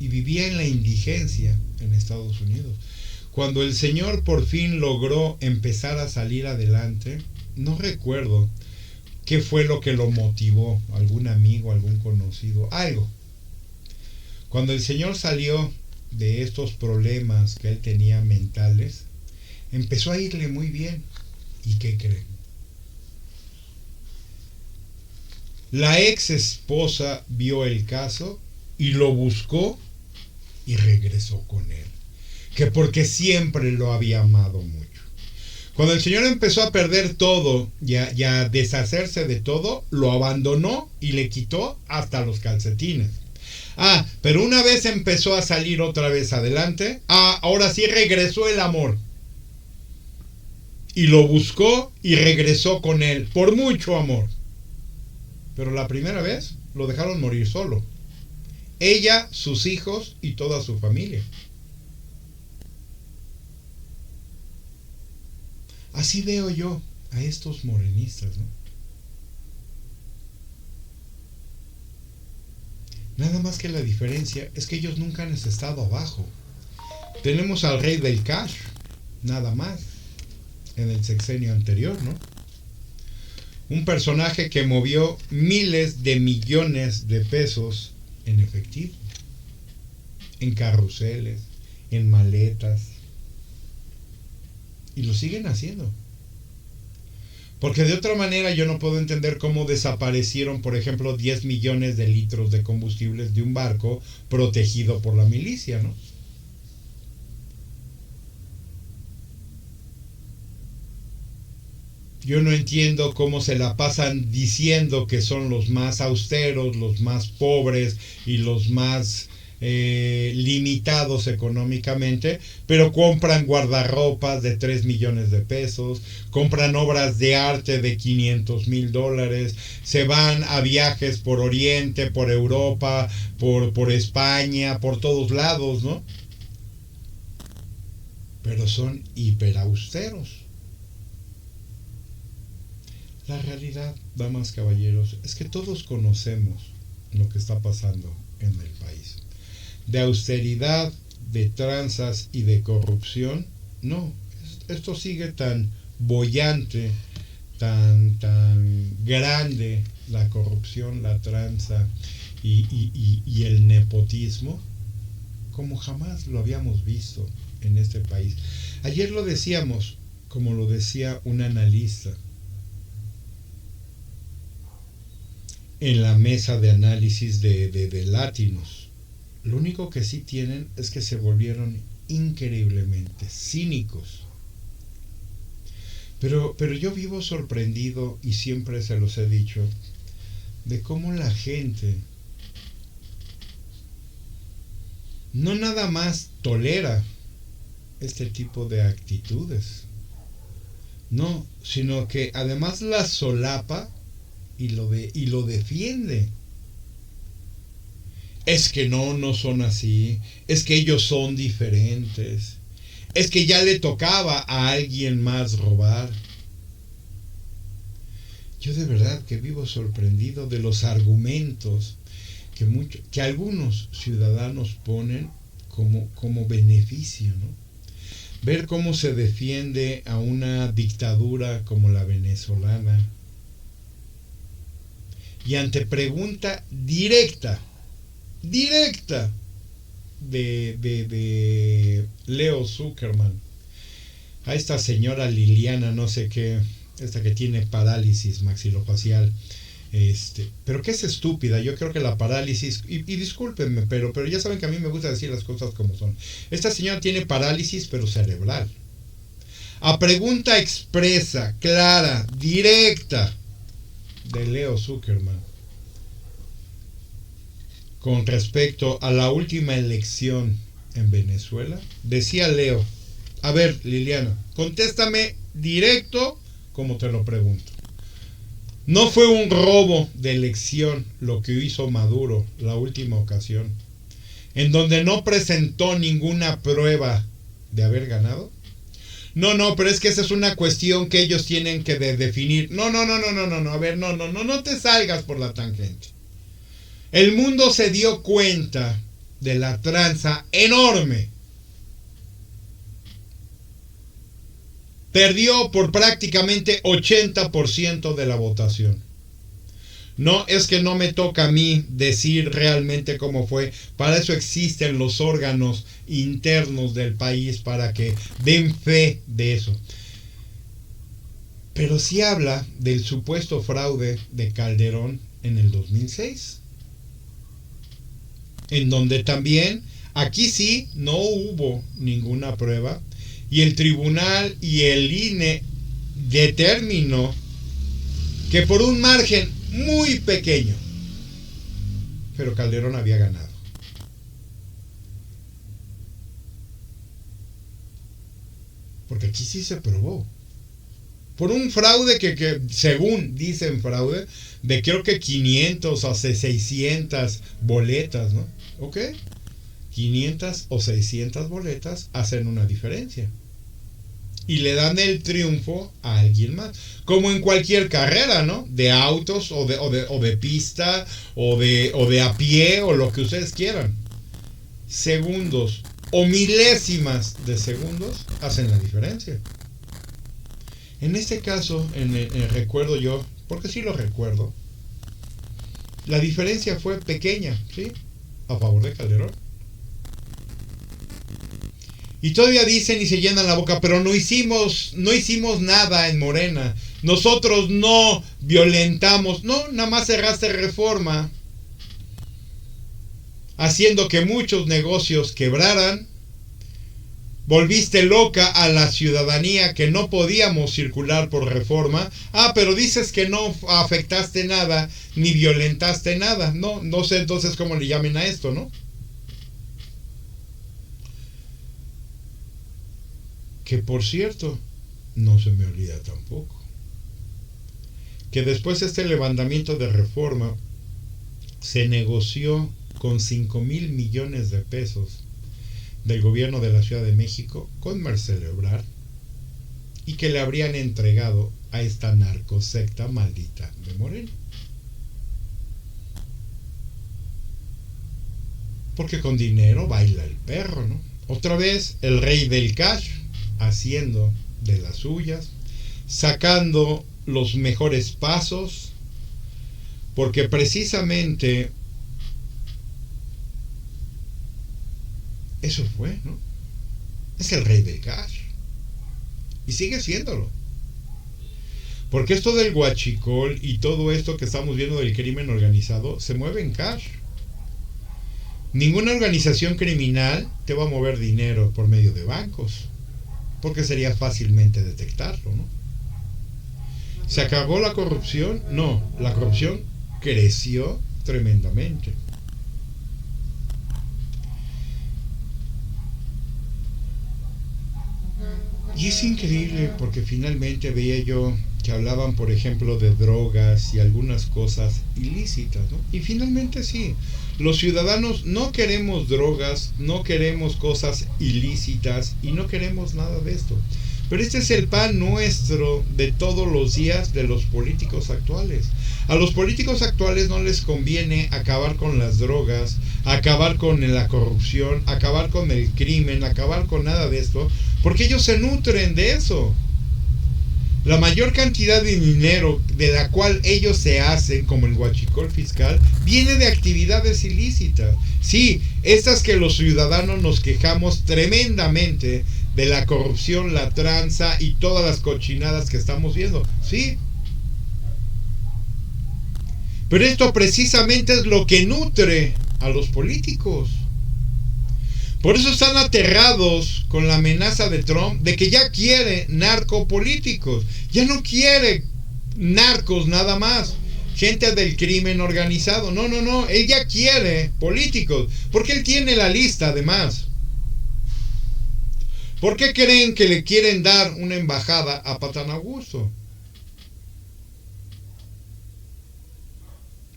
Y vivía en la indigencia en Estados Unidos. Cuando el señor por fin logró empezar a salir adelante, no recuerdo qué fue lo que lo motivó, algún amigo, algún conocido, algo. Cuando el señor salió de estos problemas que él tenía mentales, empezó a irle muy bien. ¿Y qué creen? La ex esposa vio el caso y lo buscó y regresó con él, que porque siempre lo había amado mucho. Cuando el señor empezó a perder todo y a deshacerse de todo, lo abandonó y le quitó hasta los calcetines. Pero una vez empezó a salir otra vez adelante, ahora sí regresó el amor. Y lo buscó y regresó con él, por mucho amor. Pero la primera vez lo dejaron morir solo. Ella, sus hijos y toda su familia. Así veo yo a estos morenistas, ¿no? Nada más que la diferencia es que ellos nunca han estado abajo. Tenemos al rey del cash, nada más, en el sexenio anterior, ¿no? Un personaje que movió miles de millones de pesos en efectivo, en carruseles, en maletas. Y lo siguen haciendo. Porque de otra manera yo no puedo entender cómo desaparecieron, por ejemplo, 10 millones de litros de combustibles de un barco protegido por la milicia, ¿no? Yo no entiendo cómo se la pasan diciendo que son los más austeros, los más pobres y los más limitados económicamente, pero compran guardarropas de 3 millones de pesos, compran obras de arte de $500,000, se van a viajes por Oriente, por Europa, por España, por todos lados, ¿no? Pero son hiperausteros. La realidad, damas, caballeros, es que todos conocemos lo que está pasando en el país. De austeridad, de tranzas y de corrupción, no. Esto sigue tan boyante, tan grande, la corrupción, la tranza y el nepotismo, como jamás lo habíamos visto en este país. Ayer lo decíamos, como lo decía un analista, en la mesa de análisis de Latinos. Lo único que sí tienen es que se volvieron increíblemente cínicos. Pero yo vivo sorprendido, y siempre se los he dicho, de cómo la gente no nada más tolera este tipo de actitudes, no, sino que además las solapa y lo defiende. Es que no son así, es que ellos son diferentes, es que ya le tocaba a alguien más robar. Yo de verdad que vivo sorprendido de los argumentos que algunos ciudadanos ponen como beneficio, ¿no? Ver cómo se defiende a una dictadura como la venezolana, y ante pregunta directa de Leo Zuckerman a esta señora Liliana, no sé qué, esta que tiene parálisis maxilofacial, pero que es estúpida. Yo creo que la parálisis, y discúlpenme, pero ya saben que a mí me gusta decir las cosas como son. Esta señora tiene parálisis, pero cerebral. A pregunta expresa, clara, directa de Leo Zuckerman con respecto a la última elección en Venezuela, decía Leo: a ver, Liliana, contéstame directo como te lo pregunto. ¿No fue un robo de elección lo que hizo Maduro la última ocasión, en donde no presentó ninguna prueba de haber ganado? No, pero es que esa es una cuestión que ellos tienen que definir. No, a ver, no te salgas por la tangente. El mundo se dio cuenta de la tranza enorme. Perdió por prácticamente 80% de la votación. No, es que no me toca a mí decir realmente cómo fue. Para eso existen los órganos internos del país, para que den fe de eso. Pero sí habla del supuesto fraude de Calderón en el 2006. En donde también, aquí sí, no hubo ninguna prueba. Y el tribunal y el INE determinó que por un margen muy pequeño, pero Calderón había ganado. Porque aquí sí se probó. Por un fraude que según dicen fraude, de creo que 500 o 600 boletas, ¿no? ¿Ok? 500 o 600 boletas hacen una diferencia. Y le dan el triunfo a alguien más. Como en cualquier carrera, ¿no? De autos o de pista o de a pie o lo que ustedes quieran. Segundos o milésimas de segundos hacen la diferencia. En este caso, recuerdo yo, porque sí lo recuerdo, la diferencia fue pequeña, ¿sí? a favor de Calderón. Y todavía dicen y se llenan la boca, pero no hicimos nada en Morena. Nosotros no violentamos. No, nada más cerraste Reforma, haciendo que muchos negocios quebraran. Volviste loca a la ciudadanía, que no podíamos circular por Reforma. Ah, pero dices que no afectaste nada, ni violentaste nada. No sé entonces cómo le llamen a esto, ¿no? Que por cierto, no se me olvida tampoco, que después de este levantamiento de Reforma se negoció con 5,000 millones de pesos del gobierno de la Ciudad de México con Marcelo Ebrard, y que le habrían entregado a esta narcosecta maldita de Morena. Porque con dinero baila el perro, ¿no? Otra vez el rey del cash, haciendo de las suyas, sacando los mejores pasos, porque precisamente eso fue, ¿no? Es el rey del cash y sigue siéndolo, porque esto del huachicol y todo esto que estamos viendo del crimen organizado se mueve en cash. Ninguna organización criminal te va a mover dinero por medio de bancos, porque sería fácilmente detectarlo, ¿no? ¿Se acabó la corrupción? No, la corrupción creció tremendamente. Y es increíble porque finalmente veía yo que hablaban, por ejemplo, de drogas y algunas cosas ilícitas, ¿no? Y finalmente sí, los ciudadanos no queremos drogas, no queremos cosas ilícitas y no queremos nada de esto. Pero este es el pan nuestro de todos los días de los políticos actuales. A los políticos actuales no les conviene acabar con las drogas, acabar con la corrupción, acabar con el crimen, acabar con nada de esto, porque ellos se nutren de eso. La mayor cantidad de dinero de la cual ellos se hacen, como el huachicol fiscal, viene de actividades ilícitas. Sí, estas que los ciudadanos nos quejamos tremendamente de la corrupción, la tranza y todas las cochinadas que estamos viendo. Sí. Pero esto precisamente es lo que nutre a los políticos. Por eso están aterrados con la amenaza de Trump de que ya quiere narcopolíticos. Ya no quiere narcos nada más, gente del crimen organizado. No. Él ya quiere políticos, porque él tiene la lista además. ¿Por qué creen que le quieren dar una embajada a Patán Augusto?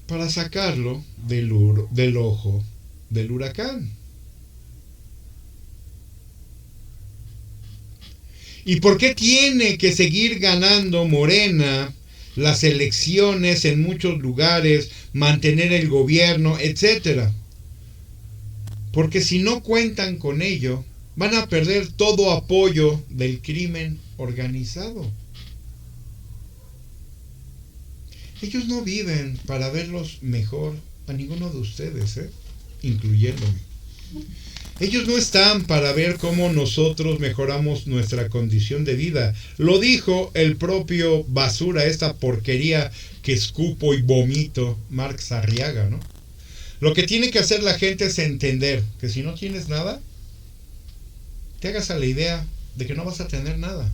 Para sacarlo del ojo del huracán. ¿Y por qué tiene que seguir ganando Morena las elecciones en muchos lugares, mantener el gobierno, etcétera? Porque si no cuentan con ello, van a perder todo apoyo del crimen organizado. Ellos no viven para verlos mejor a ninguno de ustedes, incluyéndome. Ellos no están para ver cómo nosotros mejoramos nuestra condición de vida. Lo dijo el propio basura, esta porquería que escupo y vomito, Marx Arriaga, ¿no? Lo que tiene que hacer la gente es entender que si no tienes nada, te hagas a la idea de que no vas a tener nada.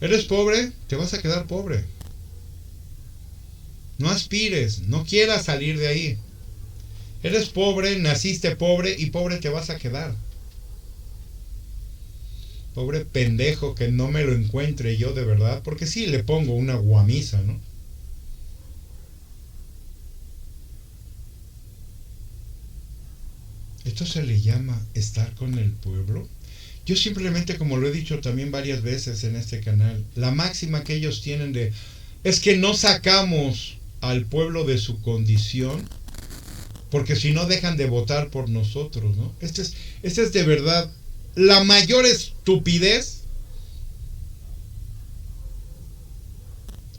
¿Eres pobre? Te vas a quedar pobre. No aspires, no quieras salir de ahí. Eres pobre, naciste pobre y pobre te vas a quedar. Pobre pendejo que no me lo encuentre yo de verdad, porque sí le pongo una guamisa, ¿no? Esto se le llama estar con el pueblo. Yo simplemente, como lo he dicho también varias veces en este canal, la máxima que ellos tienen es que no sacamos al pueblo de su condición, porque si no dejan de votar por nosotros, ¿no? Esta es de verdad la mayor estupidez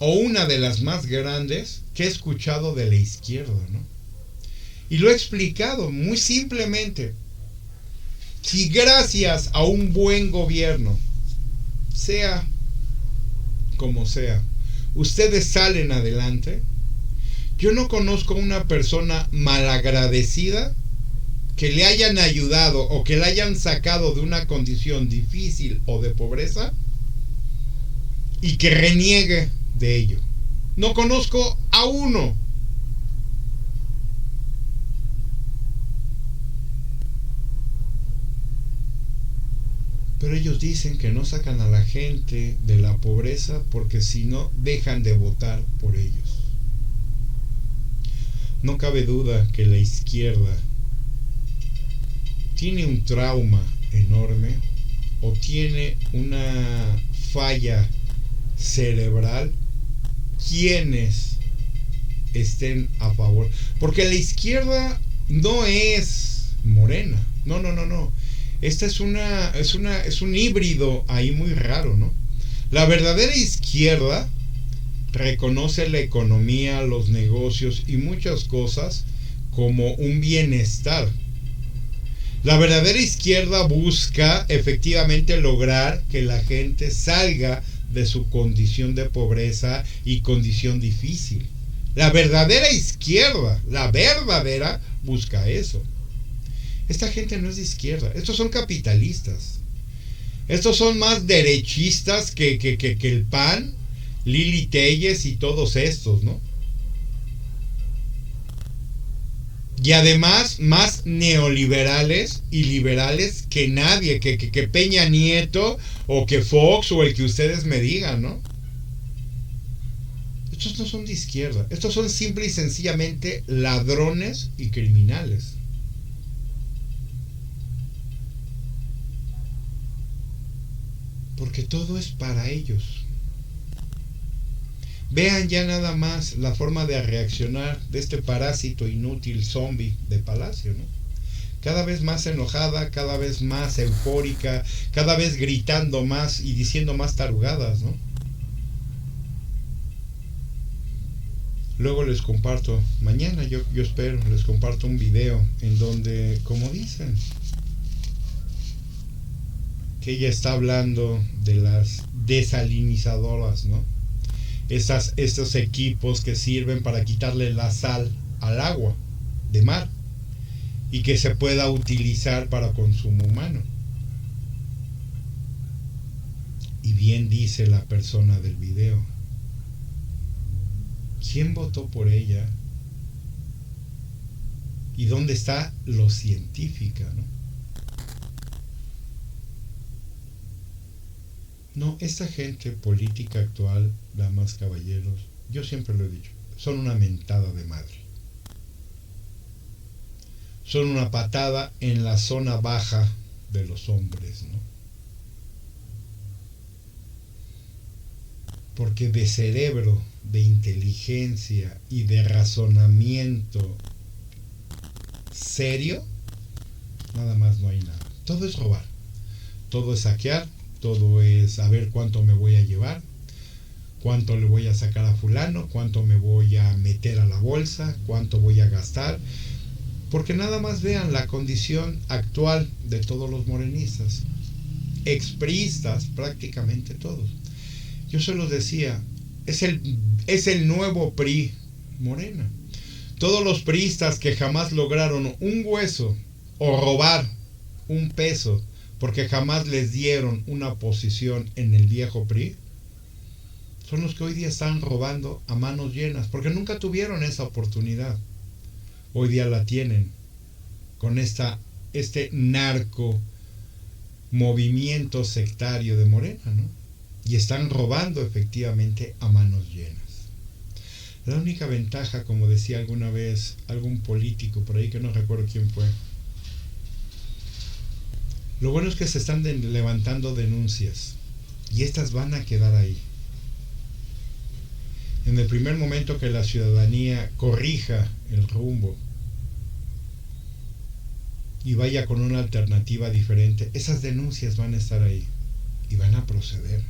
o una de las más grandes que he escuchado de la izquierda, ¿no? Y lo he explicado muy simplemente. Si gracias a un buen gobierno, sea como sea, ustedes salen adelante, yo no conozco una persona malagradecida que le hayan ayudado o que le hayan sacado de una condición difícil o de pobreza y que reniegue de ello. No conozco a uno. Pero ellos dicen que no sacan a la gente de la pobreza porque si no dejan de votar por ellos. No cabe duda que la izquierda tiene un trauma enorme o tiene una falla cerebral quienes estén a favor. Porque la izquierda no es Morena. No. Esta es un híbrido ahí muy raro, ¿no? La verdadera izquierda reconoce la economía, los negocios y muchas cosas como un bienestar. La verdadera izquierda busca efectivamente lograr que la gente salga de su condición de pobreza y condición difícil. La verdadera izquierda, la verdadera, busca eso. Esta gente no es de izquierda, estos son capitalistas. Estos son más derechistas que el PAN, Lili Téllez y todos estos, ¿no? Y además más neoliberales y liberales que nadie, que Peña Nieto o que Fox o el que ustedes me digan, ¿no? Estos no son de izquierda, estos son simple y sencillamente ladrones y criminales. Porque todo es para ellos. Vean ya nada más la forma de reaccionar de este parásito inútil zombie de Palacio, ¿no? Cada vez más enojada, cada vez más eufórica, cada vez gritando más y diciendo más tarugadas, ¿no? Luego les comparto, mañana yo espero, les comparto un video en donde, como dicen, que ella está hablando de las desalinizadoras, ¿no? Estos equipos que sirven para quitarle la sal al agua de mar y que se pueda utilizar para consumo humano. Y bien dice la persona del video, ¿quién votó por ella? ¿Y dónde está lo científica, no? No, esta gente política actual, damas, caballeros, yo siempre lo he dicho, son una mentada de madre. Son una patada en la zona baja de los hombres, ¿no? Porque de cerebro, de inteligencia y de razonamiento serio, nada más no hay nada. Todo es robar, todo es saquear, todo es saber cuánto me voy a llevar, cuánto le voy a sacar a fulano, cuánto me voy a meter a la bolsa, cuánto voy a gastar. Porque nada más vean la condición actual de todos los morenistas, expriistas, prácticamente todos. Yo se los decía, es el nuevo PRI Morena. Todos los priistas que jamás lograron un hueso o robar un peso porque jamás les dieron una posición en el viejo PRI, son los que hoy día están robando a manos llenas, porque nunca tuvieron esa oportunidad. Hoy día la tienen con este narco movimiento sectario de Morena, ¿no? Y están robando efectivamente a manos llenas. La única ventaja, como decía alguna vez algún político por ahí que no recuerdo quién fue, lo bueno es que se están levantando denuncias y estas van a quedar ahí. En el primer momento que la ciudadanía corrija el rumbo y vaya con una alternativa diferente, esas denuncias van a estar ahí y van a proceder.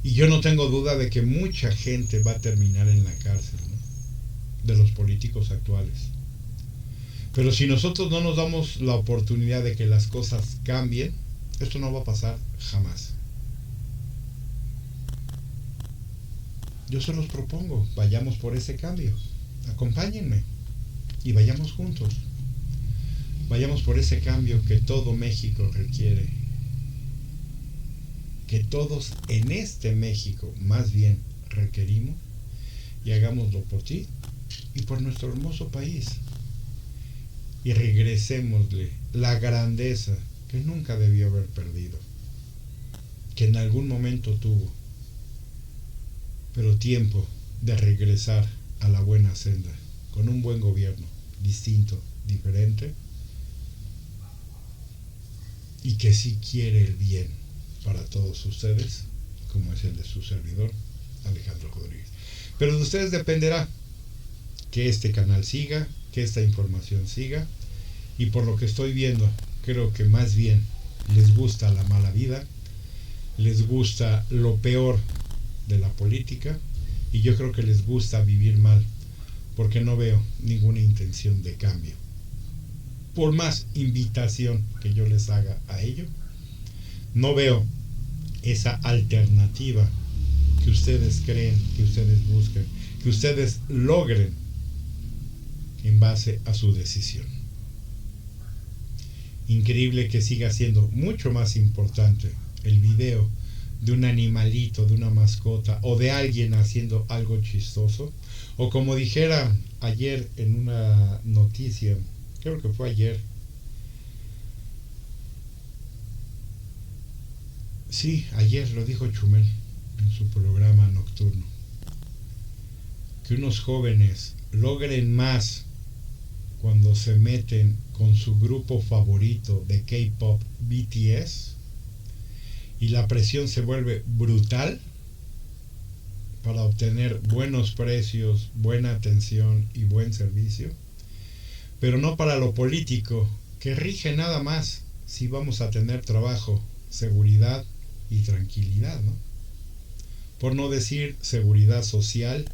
Y yo no tengo duda de que mucha gente va a terminar en la cárcel, ¿no? De los políticos actuales. Pero si nosotros no nos damos la oportunidad de que las cosas cambien, esto no va a pasar jamás. Yo se los propongo, vayamos por ese cambio. Acompáñenme y vayamos juntos. Vayamos por ese cambio que todo México requiere. Que todos en este México, más bien, requerimos. Y hagámoslo por ti y por nuestro hermoso país. Y regresémosle la grandeza que nunca debió haber perdido. Que en algún momento tuvo. Pero tiempo de regresar a la buena senda, con un buen gobierno, distinto, diferente, y que sí quiere el bien para todos ustedes, como es el de su servidor, Alejandro Rodríguez. Pero de ustedes dependerá que este canal siga, que esta información siga, y por lo que estoy viendo, creo que más bien les gusta la mala vida, les gusta lo peor de la política, y yo creo que les gusta vivir mal, porque no veo ninguna intención de cambio. Por más invitación que yo les haga a ello, no veo esa alternativa que ustedes creen, que ustedes buscan, que ustedes logren en base a su decisión. Increíble que siga siendo mucho más importante el video de un animalito, de una mascota o de alguien haciendo algo chistoso, o como dijera ayer en una noticia, creo que fue ayer, sí, ayer lo dijo Chumel en su programa nocturno, que unos jóvenes logren más cuando se meten con su grupo favorito de K-pop, BTS, y la presión se vuelve brutal para obtener buenos precios, buena atención y buen servicio, pero no para lo político, que rige nada más si vamos a tener trabajo, seguridad y tranquilidad, ¿no? Por no decir seguridad social,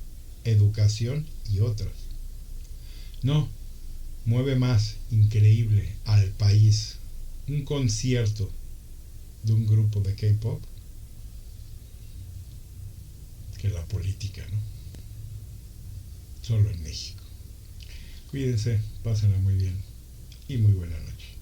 educación y otras. No, mueve más increíble al país un concierto de un grupo de K-pop que la política, ¿no? Solo en México. Cuídense, pásenla muy bien y muy buena noche.